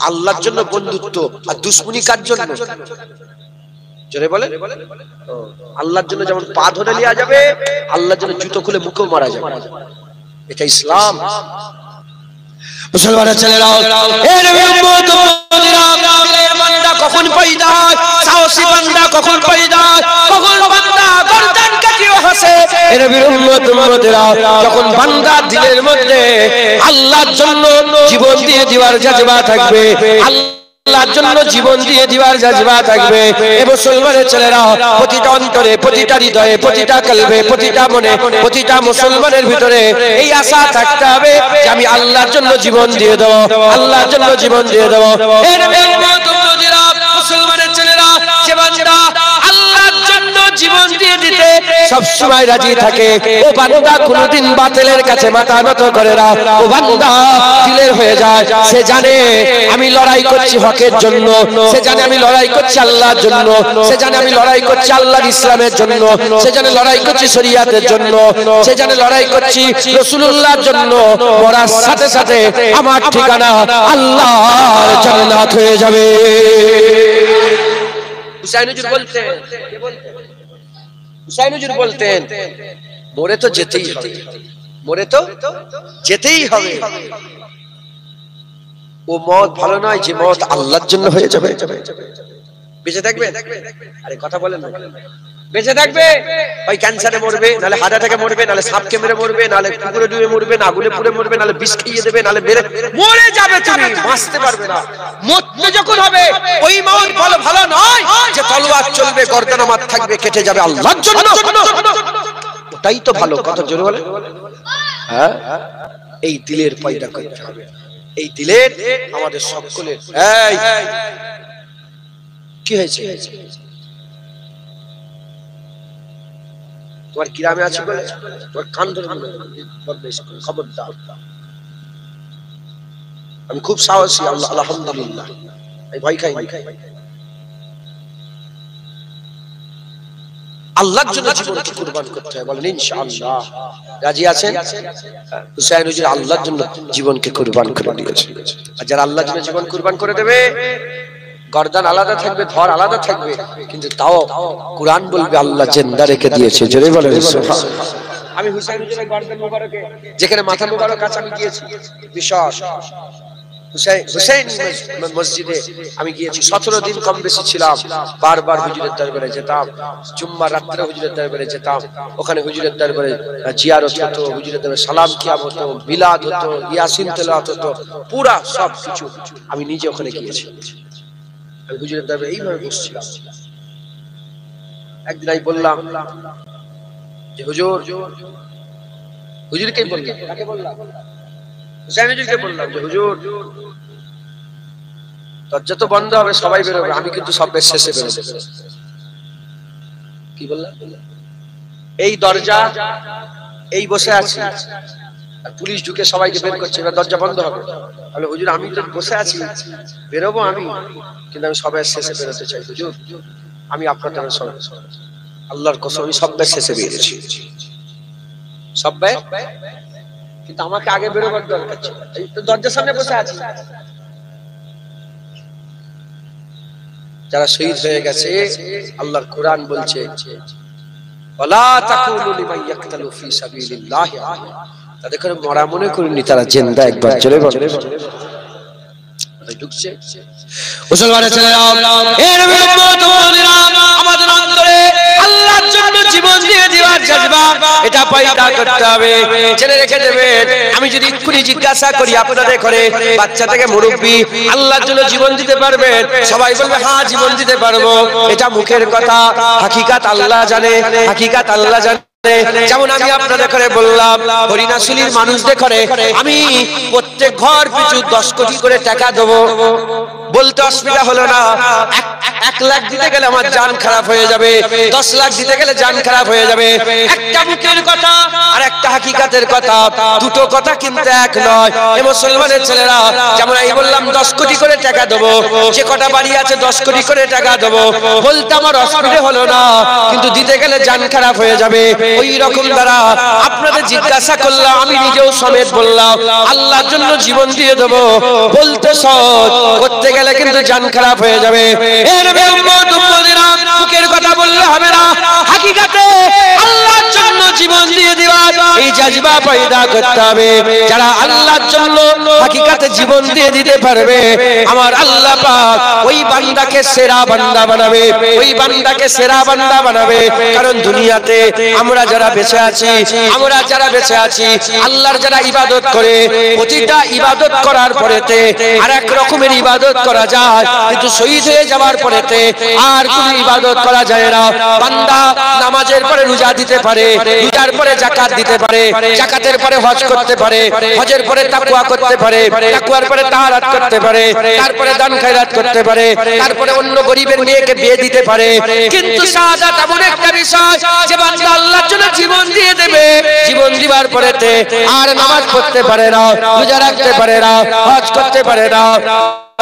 আল্লাহর জন্য বন্ধুত্ব, আর দুশমনি কার জন্য? জোরে বলেন। আল্লাহর জন্য যেমন পা ধরে নেওয়া যাবে, আল্লাহর জন্য জুতো খুলে মুখেও মারা যাবে, এটা ইসলাম। মুসলমানের ছেলেরাও, এই নবী উম্মত উম্মতিরা, দিলের বান্দা কখন পয়দা হয়, সাহসী বান্দা কখন পয়দা হয়, কখন বান্দা গর্দান কাটিয়ে হাসে। এই নবীর উম্মত উম্মতিরা, যখন বান্দা দিলের মধ্যে আল্লাহর জন্য জীবন দিয়ে দিবার জাজবা থাকবে, আল্লাহর জন্য জীবন দিয়ে দিবার জাজবা থাকবে। এ মুসলমানের ছেলেরা, প্রতিটা অন্তরে, প্রতিটা হৃদয়ে, প্রতিটা কলবে, প্রতিটা মনে, প্রতিটা মুসলমানের ভিতরে এই আশা থাকতে হবে যে আমি আল্লাহর জন্য জীবন দিয়ে দেবো, আল্লাহর জন্য জীবন দিয়ে দেবো। মুসলমানের ছেলেরা, যে বান্দা আল্লাহর জন্য জীবন দিয়ে দিতে সব সময় রাজি থাকে, ও বান্দা কোনদিন বাতিলের কাছে মাথা নত করে না। ও বান্দা দিলের হয়ে যায়। সে জানে আমি লড়াই করছি হকের জন্য, সে জানে আমি লড়াই করছি আল্লাহর জন্য, সে জানে আমি লড়াই করছি আল্লাহর ইসলামের জন্য, সে জানে লড়াই করছি শরীয়তের জন্য, সে জানে লড়াই করছি রাসূলুল্লাহর জন্য। মরার সাথে সাথে আমার ঠিকানা আল্লাহর জান্নাত হয়ে যাবে। হুসাইন হুজুর বলতেন, হুসাইন হুজুর বলতেন, মরে তো যেতেই হবে, মরে তো যেতেই হবে। ও মত ভালো নয় যে মত আল্লাহর জন্য হয়ে যাবে। বেঁচে থাকবে? আরে কথা বলেন না। বেঁচে থাকবে, ওই ক্যান্সারে মরবে, নালে হার্ট অ্যাটাকে মরবে, নালে সাপকে মেরে মরবে, নালে পুকুরে ডুবে মরবে, না আগুনে পুড়ে মরবে, নালে বিষ খেয়ে দেবে, নালে মেরে মরে যাবে। তুমি বাঁচতে পারবে না। মরতে যখন হবে ওই মত ভালো ভালো নয় যে তলোয়ার চলবে, গর্দান আমার থাকবে, কেটে যাবে আল্লাহর জন্য, ওটাই তো ভালো। কথা জোরে বলে। হ্যাঁ, এই দিলের পয়দা করতে হবে, এই দিলের আমাদের সকলের। এই কি হয়েছে? তোমার গ্রামে আছে বলে তোমার কান ধরে খবরদার। আমি খুব সাহসী, আল্লাহ আলহামদুলিল্লাহ, আমি ভয় খাই। আল্লাহর জন্য জীবনকে কুরবান করতে হয়, বলেন ইনশাআল্লাহ। রাজি আছেন? হুসাইন হুজুর আল্লাহর জন্য জীবনকে কুরবান করে দিয়েছে। আর যারা আল্লাহর জন্য জীবন কুরবান করে দেবে, গর্দান আলাদা থাকবে, ধর আলাদা থাকবে, কিন্তু তাও কুরআন বলবে আল্লাহ জিন্দা রেখে দিয়েছে। জোরে বলেন সুবহানাল্লাহ। আমি হুসাইন হুজুরের গর্দান মোবারকে, যেখানে মাথা মোবারক আছে, আমি গিয়েছি বিশাল হুসাইন মসজিদে আমি গিয়েছি। 17 দিন কম বেশি ছিলাম। বারবার হুজুরের দরবারে যেতাম, জুম্মার রাত্রে হুজুরের দরবারে যেতাম। ওখানে হুজুরের দরবারে জিয়ারত হতো, হুজুরের দরবারে সালাম কিয়াম হতো, মিলাদ হতো, ইয়াসিন তেলাওয়াত হতো, পুরা সব কিছু আমি নিজে ওখানে গিয়েছি। আমি হুজুরের দরবারে এইভাবে বসছিলাম। একদিন আমি বললাম যে হুজুর, হুজুরকে বললাম, কাকে বললাম? হুসাইন হুজুরকে বললাম যে হুজুর, দরজা তো বন্ধ হবে, সবাই বেরোবে, আমি কিন্তু সব শেষে বেরোবো। কি বললাম? এই দরজা, এই বসে আছি, আর পুলিশ ঢুকে সবাইকে বের করছে, এবার দরজা বন্ধ হবে। তাহলে হুজুর আমি তো বসে আছি, বেরোবো আমি, কিন্তু আমি সবাই শেষে বেরোতে চাই হুজুর। আমি আপনাদের সবাই, আল্লাহর কসম, আমি সবাই শেষে বেরিয়েছি, সবাই, কিন্তু আমাকে আগে বেরোবার দরকার ছিল। এই তো দরজার সামনে বসে আছি। যারা শহীদ হয়ে গেছে, আল্লাহর কোরআন বলছে ওয়ালা তাকুলু লিমান ইয়াকতালু ফি সাবিলিল্লাহ, তাদের করে মরা মনে করেননি, তারা জিন্দা। একবার চলে বলে ঢুকছে। মুসলমানের ছেলেরা, এ নবীর উম্মত মুমিনেরা, আমাদের অন্তরে আল্লাহর জন্য জীবন দিয়ে দেওয়ার জজবা এটা পয়দা করতে হবে। জেনে রেখে দেবেন, আমি যদি এক্ষুনি জিজ্ঞাসা করি আপনাদের করে, বাচ্চা থেকে মুরব্বী, আল্লাহর জন্য জীবন দিতে পারবেন? সবাই বলবে হ্যাঁ জীবন দিতে পারবো। এটা মুখের কথা, হাকিকাত আল্লাহ জানে, হাকিকাত আল্লাহ জানে। যেমন আমি আপনাদের করে বললাম, হরিণাশুলির মানুষদের করে আমি প্রত্যেক ঘর পিছু 10 কোটি করে টাকা দেবো, বলতে অসুবিধা হলো না। 1 লাখ দিতে গেলে আমার জান খারাপ হয়ে যাবে, 10 লাখ দিতে গেলে জান খারাপ হয়ে যাবে। একটা মুখের কথা আর একটা হাকিকাতের কথা, দুটো কথা কিন্তু এক নয়। এ মুসলমানের ছেলেরা, যেমন আমি বললাম 10 কোটি করে টাকা দেবো, যে কটা বাড়ি আছে 10 কোটি করে টাকা দেবো, বলতে আমার অসুবিধা হলো না, কিন্তু দিতে গেলে জান খারাপ হয়ে যাবে। ওই রকম দ্বারা আপনাদের জিজ্ঞাসা করলাম, আমি নিজেও সমেত বললাম আল্লাহর জন্য জীবন দিয়ে দেবো, বলতে সহজ, করতে গেলে কিন্তু জান খারাপ হয়ে যাবে। মুখের কথা বললে হবে না, হাকিকাতে আল্লাহর জন্য জীবন দিয়ে দেওয়া, এই জজবা পয়দা করতে হবে। যারা আল্লাহর জন্য হাকিকাতে জীবন দিয়ে দিতে পারবে, আমার আল্লাহ পাক ওই বান্দাকে সেরা বান্দা বানাবে, ওই বান্দাকে সেরা বান্দা বানাবে। কারণ দুনিয়াতে আমরা যারা বেঁচে আছি, আমরা যারা বেঁচে আছি, আল্লাহর যারা ইবাদত করে, প্রতিটা ইবাদত করার পরেতে আর এক রকমের ইবাদত করা যায়, কিন্তু শহীদ হয়ে যাওয়ার পরেতে আর কোন ইবাদত করা যায় না। বান্দা নামাজের পরে রোজা দিতে পারে, রোজার পরে যাকাত দিতে পারে, যাকাতের পরে হজ করতে পারে, হজের পরে তাকওয়া করতে পারে, তাকওয়ার পরে তাহারাত করতে পারে, তারপরে দান খয়রাত করতে পারে, তারপরে অন্য গরিবের মেয়েকে বিয়ে দিতে পারে। কিন্তু শাহাদাত এমন একটা বিষয় যে বান্দা আল্লাহর জন্য জীবন দিয়ে দেবে, জীবন দিবার পরেতে আর নামাজ পড়তে পারে না, রোজা রাখতে পারে না, হজ করতে পারে না।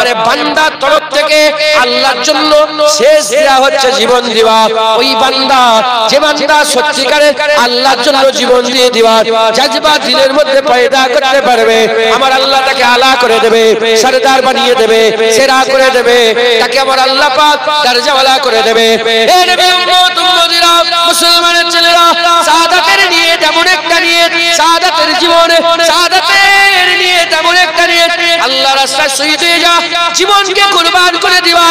আরে বান্দার তরফ থেকে আল্লাহর জন্য শেষ দেয়া হচ্ছে জীবন দেওয়া। ওই বান্দা, যে বান্দা সত্যিকারে আল্লাহর জন্য জীবন দিয়ে দেওয়া জজবা দিলের মধ্যে পয়দা করতে পারবে, আমার আল্লাহ তাকে আলা করে দেবে, সরদার বানিয়ে দেবে, সেরা করে দেবে, তাকে আমার আল্লাহ পাক দরজাওয়ালা করে দেবে। এ নবী উম্মত উম্মতিরা, মুসলমানের ছেলেরা, শাহাদাতের নিয়ে যেমন একটা নিয়ে, শাহাদাতের জীবনে শাহাদাতের নিয়ে তেমন একটা নিয়ে, আল্লাহর রাস্তায় শহীদ হয়ে যা, জীবনকে কুরবান করে দিবা,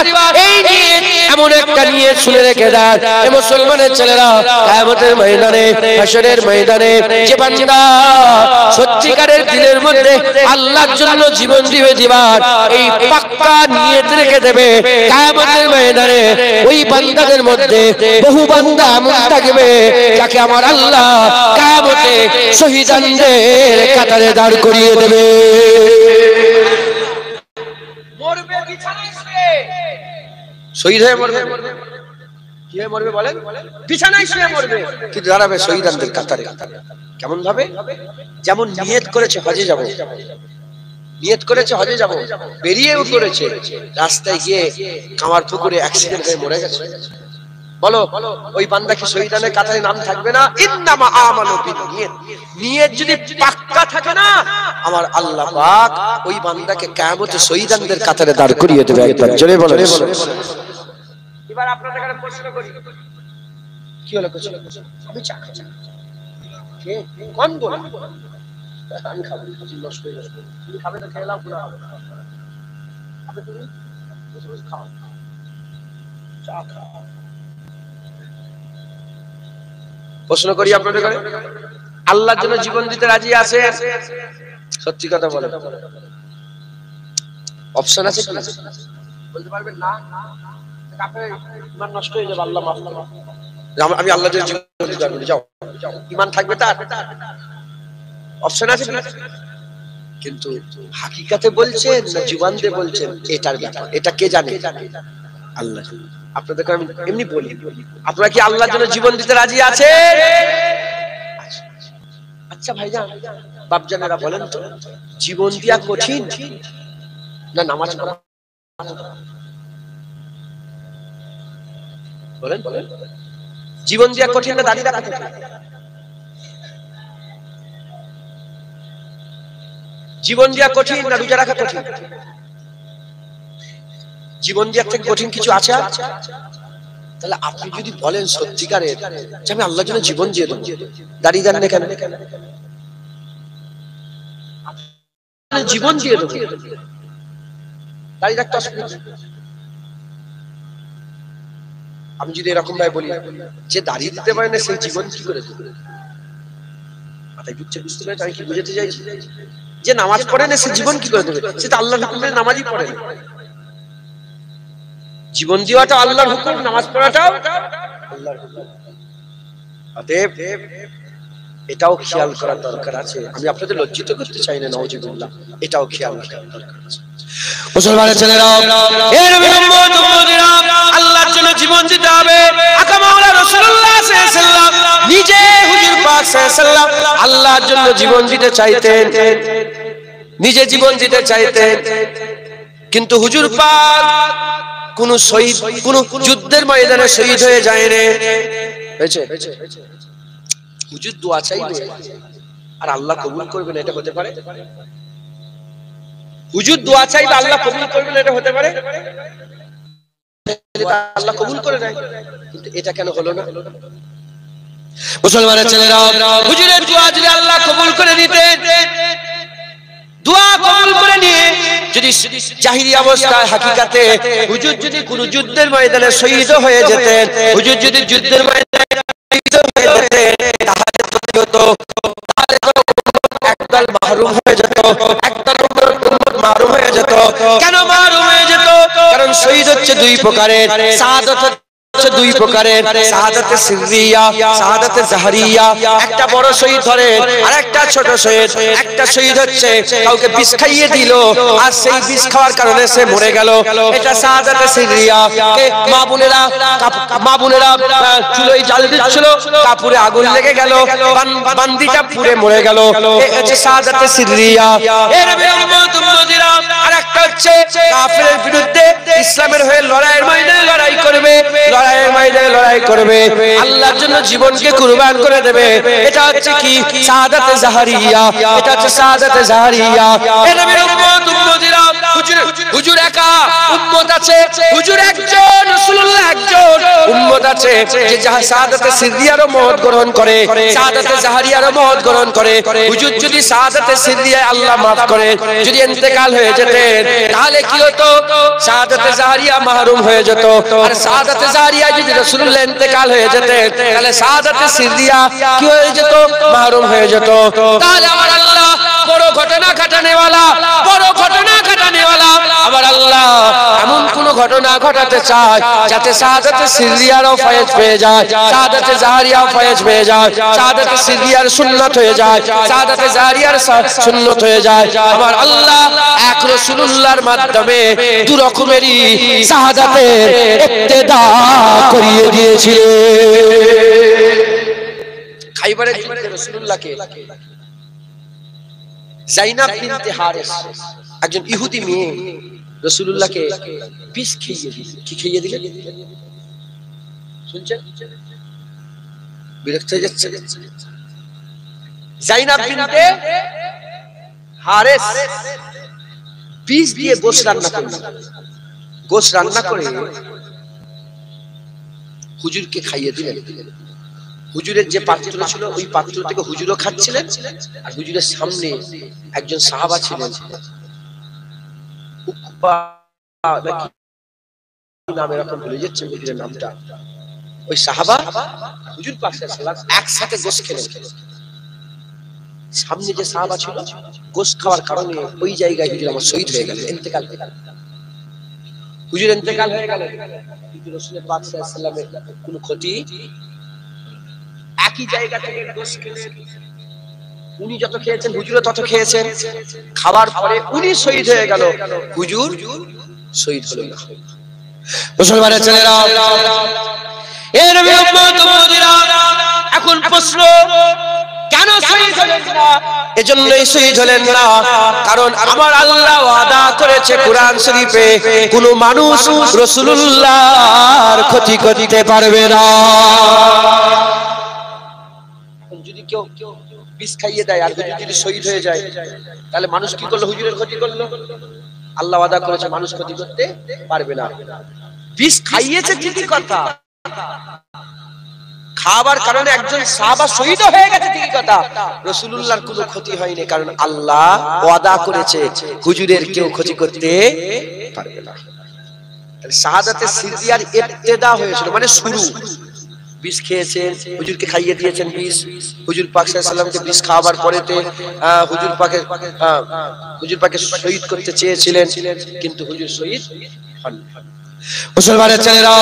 এই নিয়ে এমন একটা নিয়ে শুনে রেখে দেন। এ মুসলমানের ছেলেরা, কিয়ামতের ময়দানে, হাশরের ময়দানে যে বান্দা সত্যিকারের দিলের মধ্যে আল্লাহর জন্য জীবন দিয়ে দিবার এই পাক্কা নিয়ত রেখে দেবে, কিয়ামতের ময়দানে ওই বান্দাদের মধ্যে বহু বান্দা এমন থাকবে যাকে আমার আল্লাহ কিয়ামতে শহীদানদের কাতারে দাঁড় করিয়ে দেবে। মরবে বিছানায় শুয়ে, শহীদ হয়ে মরবে, কি হয়ে মরবে বলেন? বিছানায় শুয়ে মরবে, কিন্তু দাঁড়াবে শহীদানদের কাতারে। কেমন ভাবে? যেমন নিয়ত করেছে হজে যাব, নিয়ত করেছে হজে যাব, বেরিয়েও করেছে, রাস্তায় গিয়ে কামার পুকুরে অ্যাক্সিডেন্ট হয়ে মরে গেছে। বলো ওই বান্দা কি শহীদানের কাতারে নাম থাকবে না? ইন্নামা আমানু বিনিয়ত, নিয়ত যদি পাক্কা থাকে না, আমার আল্লাহ পাক ওই বান্দাকে কিয়ামতে শহীদানদের কাতারে দাঁড় করিয়ে দেবে। একবার জোরে বলো। এবার আপনাদের কাছে প্রশ্ন করি, কি হলো? আমি চা খাচ্ছি, কে কোন বলে? আমি খাবো, নষ্ট হয়ে যাবে। তুমি খাবে তো খেলাম, পুরো হবে। আপনি তুমি বসে বসে খাও, চা খাও। প্রশ্ন করি আপনাদের কাছে, আল্লাহর জন্য জীবন দিতে রাজি আছে? সত্যি কথা বলেন, অপশন আছে কি? বলতে পারবেন না? আপনার ঈমান নষ্ট হয়ে যাবে, আল্লাহ মাফ করুন। আমি আল্লাহর জন্য জীবন দিতে রাজি, যাও, ঈমান থাকবে তার? অপশন আছে কি? কিন্তু হাকিকাতে বলছেন না জীবন দিয়ে বলছেন, এটার ব্যাপার, এটা কে জানে? আল্লাহ। আপনাদেরকে আমি এমনি বলি, আপনারা কি আল্লাহর জন্য জীবন দিতে রাজি আছে? আচ্ছা ভাইজান, বাপজানেরা বলেন তো, জীবন দিয়া কঠিন না নামাজ পড়া? বলেন বলেন, জীবন দিয়া কঠিন না দাঁড়িয়ে রাখা কঠিন? জীবন দিয়া কঠিন না রোজা রাখা কঠিন? জীবন দিয়া থেকে কঠিন কিছু আছে? তাহলে আপনি যদি বলেন সত্যিকারের যে আমি আল্লাহর জন্য জীবন দিয়ে দেব, দাঁড়িয়ে দেন না কেন? জীবন দিয়ে দেব, দাঁড়িয়ে রাখতে অসুবিধা। আমি যদি এরকম ভাবে বলি যে দাঁড়িয়ে দিতে পারে না, সেই জীবন কি করে দেবে? মাথায় ঢুকছে, বুঝতে পারছেন আমি কি বুঝাতে চাইছি? যে নামাজ পড়ে না, সে জীবন কি করে দেবে? সে তো আল্লাহর হুকুমে নামাজই পড়ে না। জীবন দেওয়াটা আল্লাহর হুকুম, নামাজ পড়াটাও আল্লাহর হুকুম। অতএব এটাও খেয়াল করার দরকার আছে। আমি আপনাদের লজ্জিত করতে চাই না, নাউজুবিল্লাহ, এটাও খেয়াল করার দরকার আছে। মুসলমানের ছেলেরা, এ নবীর উম্মত উম্মতিরা, আল্লাহর জন্য জীবন দিতে হবে। আকা মাওলা রাসূলুল্লাহ সাল্লাল্লাহু আলাইহি ওয়াসাল্লাম নিজে হুজুর পাক সাল্লাল্লাহু আলাইহি ওয়াসাল্লাম আল্লাহর জন্য জীবন দিতে চাইতেন, নিজে জীবন দিতে চাইতেন, কিন্তু হুজুর পাক কোন শহীদ, কোন যুদ্ধের ময়দানে শহীদ হয়ে যায়নি। হয়েছে? হুজুর দোয়া চাইবে আর আল্লাহ কবুল করবেন, এটা হতে পারে? হুজুর দোয়া চাইবে আল্লাহ কবুল করবেন, এটা হতে পারে? আল্লাহ কবুল করে নেয়, কিন্তু এটা কেন হলো না? মুসলমানের ছেলেরা, হুজুরের দোয়া যদি আল্লাহ কবুল করে নিতেন, দোয়া কবুল করে নিয়ে যদি জাহিরি অবস্থায় হাকিকাতে হুজুর যদি কোন যুদ্ধের ময়দানে শহীদ হয়ে যেতেন, হুজুর যদি যুদ্ধের ময়দানে শহীদ হয়ে যেতেন, তাহলে একদল মাহরুম হয়ে যেত, একদল উম্মত মাহরুম হয়ে যেত। কেন মাহরুম হয়ে যেত? কারণ শহীদ হচ্ছে দুই প্রকারের, শাহাদাত হচ্ছে দুই প্রকারের, শাহাদাতে সিররিয়া, শাহাদাতে জাহরিয়া। একটা বড় শহীদ ধরে আর একটা ছোট শহীদ। একটা শহীদ হচ্ছে কাউকে বিষ খাইয়ে দিল আর সেই বিষ খাওয়ার কারণে সে মরে গেল, এটা শাহাদাতে সিররিয়া। মা বোনেরা চুলোয় জাল দিচ্ছিল, কাপড়ে আগুন লেগে গেল, বান্দিটা পুড়ে মরে গেল, এটা হচ্ছে শাহাদাতে সিররিয়া। এর উম্মত উম্মতিরা, আর একটা হচ্ছে কাফিরের বিরুদ্ধে ইসলামের হয়ে লড়াইয়ের ময়দানে লড়াই করবে, লড়াইয়ের ময়দানে লড়াই করবে, আল্লাহর জন্য জীবনকে কুরবান করে দেবে। এটা হচ্ছে কি? শাহাদাতে জাহরিয়া। এটা হচ্ছে শাহাদাতে জাহরিয়া। এর নবীর উম্মত উম্মতিরা, হুজুর একা, উম্মত আছে হুজুর একজন, রাসূলুল্লাহ একজন, উম্মত আছে যে শাহাদাতে সিররিয়ারও মহৎ গ্রহণ করে, শাহাদাতে জাহরিয়ারও মহৎ গ্রহণ করে। হুজুর যদি শাহাদাতে সিররিয়ায় আল্লাহ মাফ করে যদি ইন্তেকাল হয়ে যেতেন, তাহলে কি হতো? শাহাদাতে জাহরিয়া মাহরুম হয়ে যেত। আর শাহাদাতে জাহরিয়া যদি রাসূলুল্লাহ ইন্তেকাল হয়ে যেতেন, তাহলে শাহাদাতে সিররিয়া কি হয়ে যেত? মাহরুম হয়ে যেত। তাহলে আমার আল্লাহ বড় ঘটনা ঘটানেওয়ালা, বড় ঘটনা ঘটানেওয়ালা, আমার আল্লাহ এমন কোন ঘটনা ঘটাতে চায় যাতে শাহাদাতে সিরিয়ারও ফয়েজ পেয়ে যায়, শাহাদাতে জাহারিয়াও ফয়েজ পেয়ে যায়, শাহাদাতে সিরিয়ার সুন্নাত হয়ে যায়, শাহাদাতে জাহারিয়ার সুন্নাত হয়ে যায়। আমার আল্লাহ এক রাসূলুল্লাহর মাধ্যমে দু রকমেরই শাহাদাতের ইক্তেদা করিয়ে দিয়েছিলেন। খাইবারের যুদ্ধে রাসূলুল্লাহকে যায়নাব বিনতে হারিস একজন ইহুদি মেয়ে রাসূলুল্লাহকে বিষ খাইয়ে দিল। কি খাইয়ে দিলেন শুনছেন? বিরক্ত হয়ে যাচ্ছে। যায়নাব বিনতে হারিস বিষ দিয়ে গোশ রান্না করলেন। গোশ রান্না করে হুজুরকে খাইয়ে দিলেন। হুজুরের যে পাত্র ছিল ওই পাত্র থেকে হুজুরও খাচ্ছিলেন, আর হুজুরের সামনে একজন সাহাবা ছিলেন, উকবা নাম এরকম ভুলে যাচ্ছে হুজুরের নামটা। ওই সাহাবা হুজুর পাক সাল্লাল্লাহু আলাইহি ওয়াসাল্লাম একসাথে গোশ খেলেন। সামনে যে সাহাবা ছিল গোশ খাওয়ার কারণে ওই জায়গায় হুজুর আমার শহীদ হয়ে গেলেন, ইন্তেকাল হয়ে গেল। হুজুর ইন্তেকাল হয়ে গেল, কিন্তু রাসূলের পাক সাল্লাল্লাহু আলাইহি ওয়াসাল্লামের কোনো ক্ষতি। একই জায়গা থেকে গোশ খেলেন, উনি যত খেয়েছেন হুজুরও তত খেয়েছেন। খাবার পরে উনি শহীদ হয়ে গেল, হুজুর শহীদ হলেন না। মুসলমানের ছেলেরা, এ নবী উম্মত উম্মতিরা, এখন প্রশ্ন, কেন শহীদ হলেন না? এজন্যই শহীদ হলেন না কারণ আমার আল্লাহ ওয়াদা করেছে কোরআন শরীফে, কোন মানুষ রাসূলুল্লাহর ক্ষতি করতে পারবে না। যদি কেউ বিষ খাইয়ে দেয় আর হুজুর যদি শহীদ হয়ে যায়, তাহলে মানুষ কি করলো? হুজুরের ক্ষতি করলো। আল্লাহ ওয়াদা করেছে মানুষ ক্ষতি করতে পারবে না। বিষ খাইয়েছে ঠিকই কথা, খাবার কারণে একজন সাহাবা শহীদ হয়ে গেছে ঠিকই কথা, রাসূলুল্লাহর কোনো ক্ষতি হয়নি, কারণ আল্লাহ ওয়াদা করেছে হুজুরের কেউ ক্ষতি করতে পারবে না। শাহাদাতে সিরিয়ার ইবতিদা হয়েছিল, মানে শুরু। বিষ খেয়েছেন, হুজুরকে খাইয়ে দিয়েছেন বিষ। হুজুর পাক সাল্লাল্লাহু আলাইহি ওয়াসাল্লামকে বিষ খাওয়াবার পরেতে হুজুর পাকে শহীদ করতে চেয়েছিলেন, কিন্তু হুজুর শহীদ হন। মুসলমানের ছেলেরা,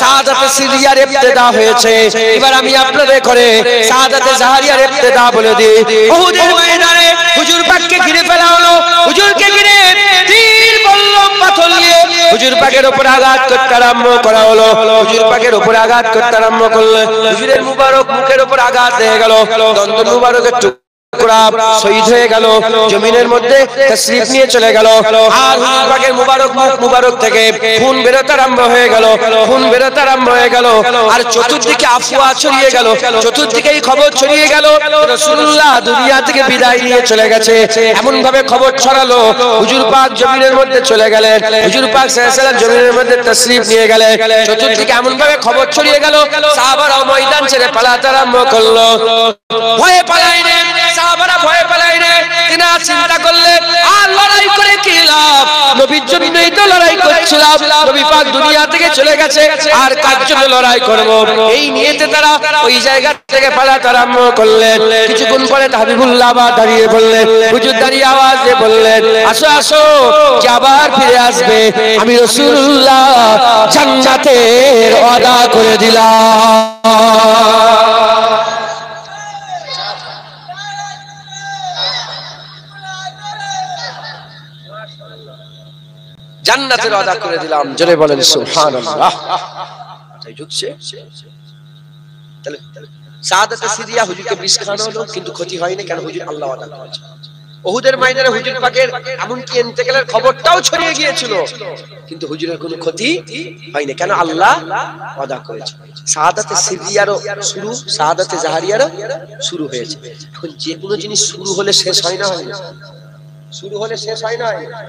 শাহাদাতে সিরিয়ার ইবতিদা হয়েছে। এবার আমি আপনাদের করে শাহাদাতে জাহারিয়ার ইবতিদা বলে দিই। উহুদের ময়দানে হুজুর পাককে ঘিরে ফেলা হলো, হুজুরকে ঘিরে তীর বল্লম পাথর নিয়ে হুজুর পাকের উপর আঘাত করতে আরম্ভ করা হলো। হুজুর পাকের উপর আঘাত করতে আরম্ভ করলে হুজুরের মুবারক মুখের উপর আঘাত লেগে গেল, দন্ত মুবারকের শহীদ হয়ে গেল, জমিনের মধ্যে তাশরীফ নিয়ে চলে গেল। আর হুজুর পাকের মুবারক মুখ মুবারক থেকে খুন বেরোতে আরম্ভ হয়ে গেল, খুন বেরোতে আরম্ভ হয়ে গেল। আর চতুর্দিকে আফওয়া ছড়িয়ে গেল, চতুর্দিকেই খবর ছড়িয়ে গেল রাসূলুল্লাহ দুনিয়া থেকে বিদায় নিয়ে চলে গেছে। এমন ভাবে খবর ছড়ালো, হুজুর পাক জমিনের মধ্যে চলে গেলেন, হুজুর পাক সাল্লাল্লাহু আলাইহি ওয়াসাল্লাম জমিনের মধ্যে তাশরীফ নিয়ে গেলেন। চতুর্দিকে এমন ভাবে খবর ছড়িয়ে গেল, সাহাবারা ময়দান ছেড়ে পালাতে আরম্ভ করলো। ভয়ে পালাইনি সাহাবারা, ভয়ে পালাইনি। তিনা চিন্তা করলেন, আর লড়াই করে কি লাভ? নবীর জন্যই তো লড়াই করছিলাম, নবী পাক দুনিয়া থেকে চলে গেছে, আর কার জন্য লড়াই করব? এই নিয়েতে তারা ওই জায়গা থেকে পালাতে আরম্ভ করলেন। কিছুক্ষণ পরে হাবিবুল্লাহ আবার দাঁড়িয়ে বললেন, হুজুর দাঁড়িয়ে আওয়াজ দিয়ে বললেন, আসো আসো, যে আবার ফিরে আসবে, আমি রাসূলুল্লাহ জান্নাতের ওয়াদা করে দিলাম। জান্নাতের ওয়াদা করে দিলাম। জোরে বলেন সুবহানাল্লাহ। তাই ঢুকছে। তাহলে শাহাদাতে সিরিয়া হুজুরকে বিষ খাওয়ানো হলো, কিন্তু ক্ষতি হয়নি, কেন? হুজুর আল্লাহ ওয়াদা করেছে। উহুদের ময়দানে হুজুর পাকের এমনকি ইন্তেকালের খবরটাও ছড়িয়ে গিয়েছিল, কিন্তু হুজুরের কোনো ক্ষতি হয়নি, কেন? আল্লাহ ওয়াদা করেছে। শাহাদাতে সিরিয়ারও শুরু, শাহাদাতে জাহারিয়ারও শুরু হয়েছে। এখন যে কোনো জিনিস শুরু হলে শেষ হয় না, হয় না? শুরু হলে শেষ হয় না, হয় না?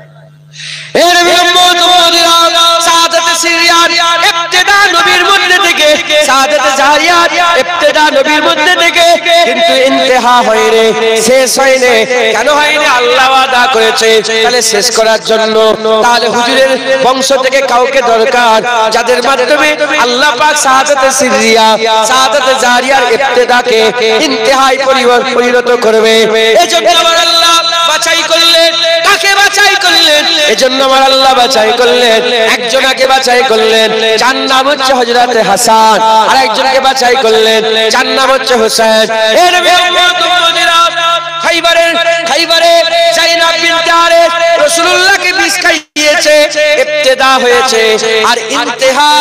এর উম্মত উম্মতিরা, শাহাদাতে সিরিয়ার ইবতিদা নবীর মধ্যে থেকে, শাহাদাতে জাহারিয়ার ইবতিদা নবীর মধ্যে থেকে, কিন্তু ইন্তেহা হয়নি, শেষ হয়নি। কেন হয়নি? আল্লাহ ওয়াদা করেছে। তাহলে শেষ করার জন্য তাহলে হুজুরের বংশ থেকে কাউকে দরকার, যাদের মাধ্যমে আল্লাহ পাক শাহাদাতে সিরিয়া, শাহাদাতে জাহারিয়ার ইবতিদাকে ইন্তেহায় পরিণত করবে। এজন্য আমার আল্লাহ বাছাই করলেন, কাকে বাছাই করলেন, এজন্য আমার আল্লাহ বাছাই করলেন, একজনকে বাছাই করলেন, যার নাম হচ্ছে হযরতে হাসান, আর একজনকে বাছাই করলেন, যার নাম হচ্ছে হোসেন। এর খাইবারে যায়নাব বিনতে আরেস রাসূলুল্লাহকে বিষ খাইয়েছে, ইবতিদা হয়েছে, আর ইন্তেহা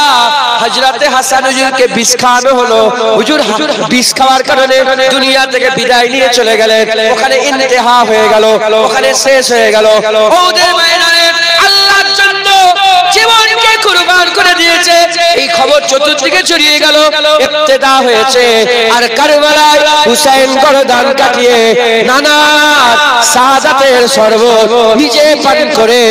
হযরতে হাসান হুজুরকে বিষ খাওয়ানো হলো। হুজুর বিষ খাওয়ার কারণে দুনিয়া থেকে বিদায় নিয়ে চলে গেলেন, ওখানে ইন্তেহা হয়ে গেল, ওখানে শেষ হয়ে গেল। ওদের ময়দানে আল্লাহর জন্য জীবনকে কুরবান করে দিয়েছে, এই খবর চতুর্দিকে ছড়িয়ে গেল, ইবতিদা হয়েছে। আর কারবালায় হুসাইন গর্দান কাটিয়ে নানা শাহাদাতের শরবত নিজে পান করে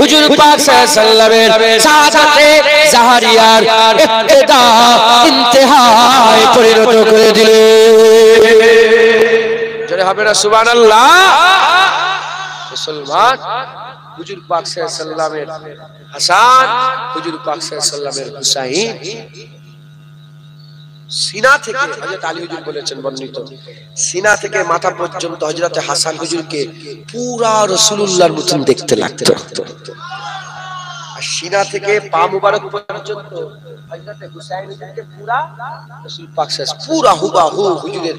হুজুর পাক সাল্লাল্লাহু আলাইহি সাল্লামের শাহাদাতে জাহারিয়ার ইবতিদা ইন্তেহায় পরিণত করে দিলেন। জোরে হবে না সুবহানাল্লাহ। মুসলমান হুজুর পাক সাল্লাল্লাহু আলাইহি সাল্লামের হাসান, হুজুর পাক সাল্লাল্লাহু আলাইহি সাল্লামের হুসাইন সিনা থেকে, হযরত আলী হুজুর বলেছেন বর্ণিত, সিনা থেকে মাথা পর্যন্ত হযরতে হাসান হুজুরকে পুরা রাসূলুল্লাহর মতন দেখতে লাগতো, আর সিনা থেকে পা মুবারক পর্যন্ত হযরতে হুসাইন হুজুরকে পুরা রাসূল পাক পুরা হুবাহু হুজুরের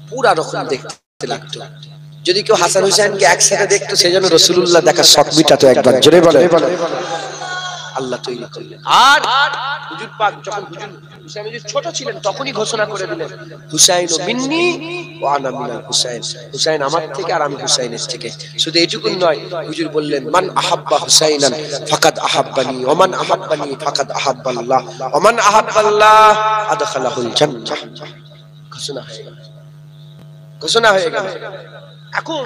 পুরা রকম দেখতে লাগতো। যদি কেউ হাসান হুসাইনকে একসাথে দেখতো, সেজন্য রাসূলুল্লাহ দেখার শখ মিটাতো একবার। জোরে বলে আল্লাহ তৈরি করলেন। আর হুজুর পাক যখন হুসাইন হুজুর ছোট ছিলেন তখনই ঘোষণা করে দিলেন, হুসাইন মিন্নি ওয়া আনা মিনাল হুসাইন, হুসাইন আমার থেকে আর আমি হুসাইনের থেকে। শুধু এইটুকু নয়, হুজুর বললেন মান আহাব্বা হুসাইনান ফাকাদ আহাব্বানি ওয়া মান আহাব্বানি ফাকাদ আহাব্বাল্লাহ ওয়া মান আহাব্বাল্লাহ আদখালাহুল জান্নাহ। ঘোষণা হয়ে গেল, ঘোষণা হয়ে গেল। এখন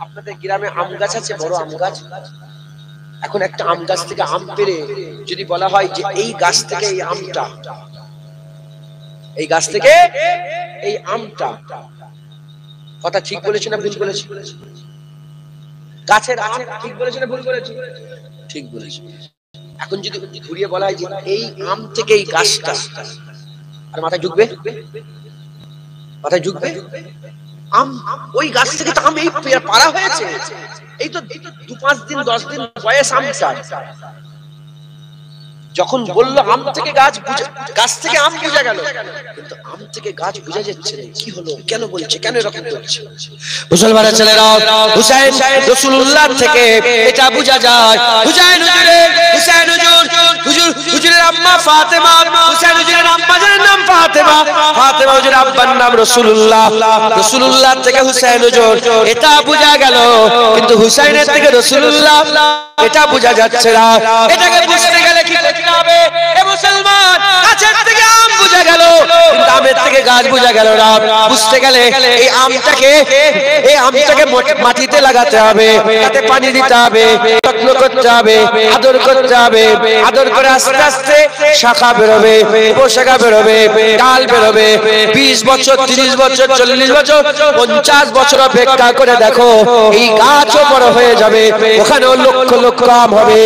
আপনাদের গ্রামে আম গাছ আছে, বড় আম গাছ। এখন একটা আম গাছ থেকে আম পেড়ে যদি বলা হয় যে এই গাছ থেকে এই আমটা, এই গাছ থেকে এই আমটা, কথা ঠিক বলেছি না ভুল বলেছি? গাছের আম ঠিক বলেছি না ভুল বলেছি? ঠিক বলেছি। এখন যদি ঘুরিয়ে বলা হয় যে এই আম থেকে এই গাছটা, আর মাথায় ঢুকবে, মাথায় ঢুকবে আম, ওই গাছ থেকে তো আম এই পাড়া হয়েছে, এই তো 2-5 দিন 10 দিন বয়স আমটা। যখন বললো আম থেকে গাছ, গাছ থেকে আম বোঝা গেল, কিন্তু আম থেকে গাছ বোঝা যাচ্ছে না। কি হলো, কেন বলছে, কেন এরকম করছে? মুসলমানের ছেলেরা, হুসাইন রাসূলুল্লাহ থেকে এটা বোঝা যায়। হুসাইন হুজুরের আম্মা ফাতেমা, হুসাইন হুজুরের আম্মা জানের নাম ফাতেমা, ফাতেমা হুজুরের আব্বার নাম রাসূলুল্লাহ, রাসূলুল্লাহ থেকে হুসাইন হুজুর, এটা বোঝা গেল। কিন্তু হুসাইনের থেকে রাসূলুল্লাহ এটা বোঝা যাচ্ছে না। এটাকে বুঝতে গেলে কি করতে হবে? এ মুসলমান, গাছের থেকে আম বোঝা গেল, কিন্তু আমের থেকে গাছ বোঝা গেল না। বুঝতে গেলে এই আমটাকে মাটিতে লাগাতে হবে, তাতে পানি দিতে হবে, যত্ন করতে হবে, আদর করতে হবে। আদর করে আস্তে আস্তে শাখা বেরোবে, উপশাখা বেরোবে, ডাল বেরোবে। 20 বছর, 30 বছর, 40 বছর, 50 বছর অপেক্ষা করে দেখো, এই গাছও বড় হয়ে যাবে, ওখানেও লক্ষ লক্ষ আম হবে।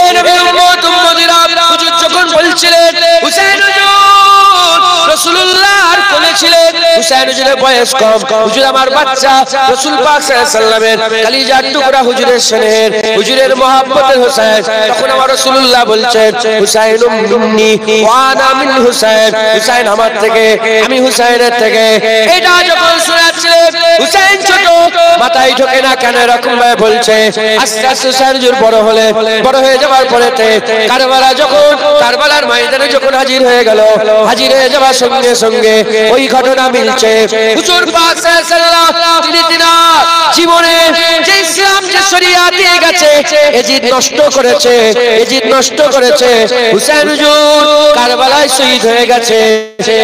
এই নবীর উম্মত উম্মতিরা, হুজুর যখন বলছিলেন হুসাইন হুজুর রাসূলুল্লাহর কোলে ছিলেন, হুসাইন হুজুরের বয়স কম, হুজুর আমার বাচ্চা, রাসূল পাক সাল্লাল্লাহু আলাইহি সাল্লামের কলিজার টুকরা, হুজুরের স্নেহের, হুজুরের মহব্বতের হুসাইন। তখন আমার রাসূলুল্লাহ বলছেন হুসাইনুম মিন্নি ওয়া আনা মিন হুসাইন, হুসাইন আমার থেকে, আমি হুসাইনের থেকে। এটা যখন শোনাচ্ছিলেন, হুসাইন ছোট, মাথায় ঢোকে না কেন এরকম ভাবে বলছে। আস্তে আস্তে হুসাইন হুজুর বড় হলে, বড় হয়ে যাওয়ার পরেতে কারবালার ময়দানে যখন হাজির হয়ে গেল, হাজির হয়ে যাওয়ার সঙ্গে সঙ্গে ওই ঘটনা মিলছে। হুজুর পাক সাল্লাল্লাহু আলাইহি ওয়াসাল্লাম জীবনে যে ইসলাম, যে শরিয়াত দিয়ে গেছে, এজিদ নষ্ট করেছে, এজিদ নষ্ট করেছে। হুসাইন হুজুর কারবালায় শহীদ হয়ে গেছে।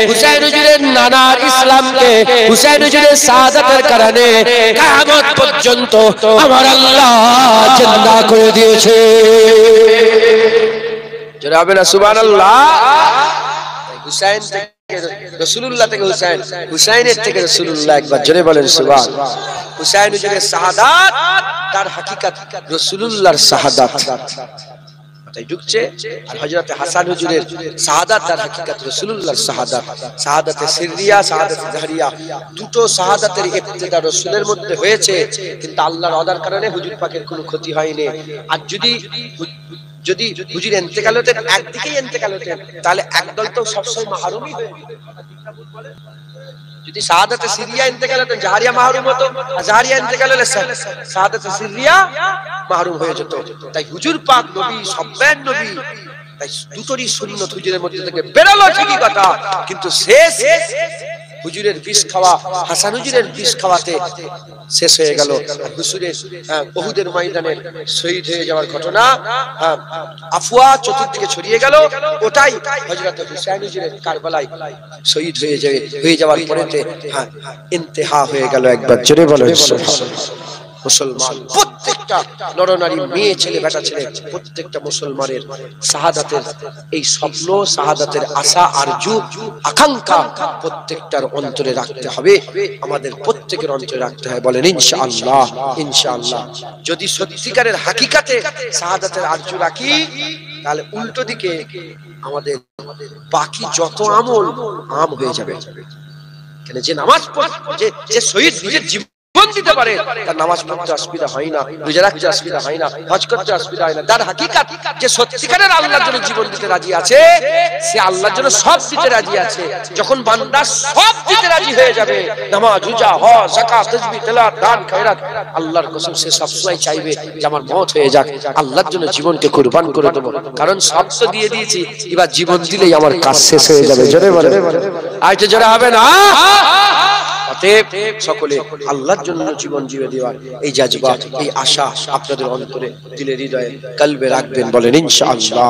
হুসাইন হুজুরের নানার ইসলামকে, হুসাইন হুজুরের শাহাদাতের কারণে কিয়ামত পর্যন্ত আমার আল্লাহ জিন্দা করে দিয়েছে। যারা হবে না সুবহানাল্লাহ। হুসাইন থেকে রাসূলুল্লাহ থেকে হুসাইন, হুসাইনের থেকে রাসূলুল্লাহ, একবার জোরে বলেন সুবহানাল্লাহ। হুসাইন হুজুরের শাহাদাত তার হাকিকাত রাসূলুল্লাহর শাহাদাত। মাথায় ঢুকছে। আর হযরত হাসান হুজুরের শাহাদাত আর হাকিকাত রাসূলুল্লাহর শাহাদাত, শাহাদাতে সিররিয়া, শাহাদাতে জাহরিয়া, দুটো শাহাদাতের ইবতিদা রাসূলের মধ্যে হয়েছে, কিন্তু আল্লাহর ওয়াদার কারণে হুজুর পাকের কোনো ক্ষতি হয়নি। আর যদি হুজুর ইন্তেকাল হতেন, একদিকেই ইন্তেকাল হতেন, তাহলে একদল তো সবসময় মাহরুমই হয়ে যেত। যদি শাহাদাতে সিরিয়া ইন্তেকাল হতেন, জাহরিয়া মাহরুম হতো, আর জাহরিয়া ইন্তেকাল হলে শাহাদাতে সিরিয়া মাহরুম হয়ে যেত। তাই হুজুর পাক নবী, সব্বের নবী, তাই দুটোরই সুন্নত হুজুরের মধ্যে থেকে বেরোলো ঠিকই কথা, কিন্তু শেষ হুজুরের বিষ খাওয়া, হাসান হুজুরের বিষ খাওয়াতে শেষ হয়ে গেল। হুজুরের উহুদের ময়দানে শহীদ হয়ে যাওয়ার ঘটনা আফওয়া চতুর্দিকে ছড়িয়ে গেল, ওটাই হযরত হুসাইন হুজুরের কারবালায় শহীদ হয়ে যাওয়ার পরেতে ইন্তেহা হয়ে গেল। একবার জোরে বলো সুবহানাল্লাহ। মুসলমান প্রত্যেকটা নরনারী, মেয়ে ছেলে, বেটা ছেলে, প্রত্যেকটা মুসলমানের শাহাদাতের এই স্বপ্ন, শাহাদাতের আশা, আরজু, আকাঙ্ক্ষা প্রত্যেকটার অন্তরে রাখতে হবে, আমাদের প্রত্যেকের অন্তরে রাখতে হয়। বলেন ইনশাআল্লাহ, ইনশাআল্লাহ। যদি সত্যিকারের হাকিকাতে শাহাদাতের আরজু রাখি, তাহলে উল্টো দিকে আমাদের বাকি যত আমল আম হয়ে যাবে। কেন যে নামাজ পড়ে, যে শহীদ নিজের জীবন দিতে পারে, তার নামাজ পড়তে অসুবিধা হয় না, রোজা রাখতে অসুবিধা হয় না, হজ করতে অসুবিধা হয় না। তার হাকিকাত যে সত্যিকারের আল্লাহর জন্য জীবন দিতে রাজি আছে, সে আল্লাহর জন্য সব দিতে রাজি আছে। যখন বান্দা সব দিতে রাজি হয়ে যাবে, নামাজ, রোজা, হজ, যাকাত, তাসবিহ, তেলাওয়াত, দান, খয়রাত, আল্লাহর কসম সে সবসময় চাইবে যে আমার মওত হয়ে যাক, আল্লাহর জন্য জীবনকে কুরবান করে দেব, কারণ সব তো দিয়ে দিয়েছি, এবার জীবন দিলেই আমার কাজ শেষ হয়ে যাবে। জোরে বলে, আর তো জোরে হবে না। অতএব সকলে আল্লাহর জন্য জীবন জিয়ে দেওয়ার এই জাজবা, এই আশা আপনাদের অন্তরে, দিলে, হৃদয়ে, কলবে রাখবেন। বলেন ইনশাআল্লাহ।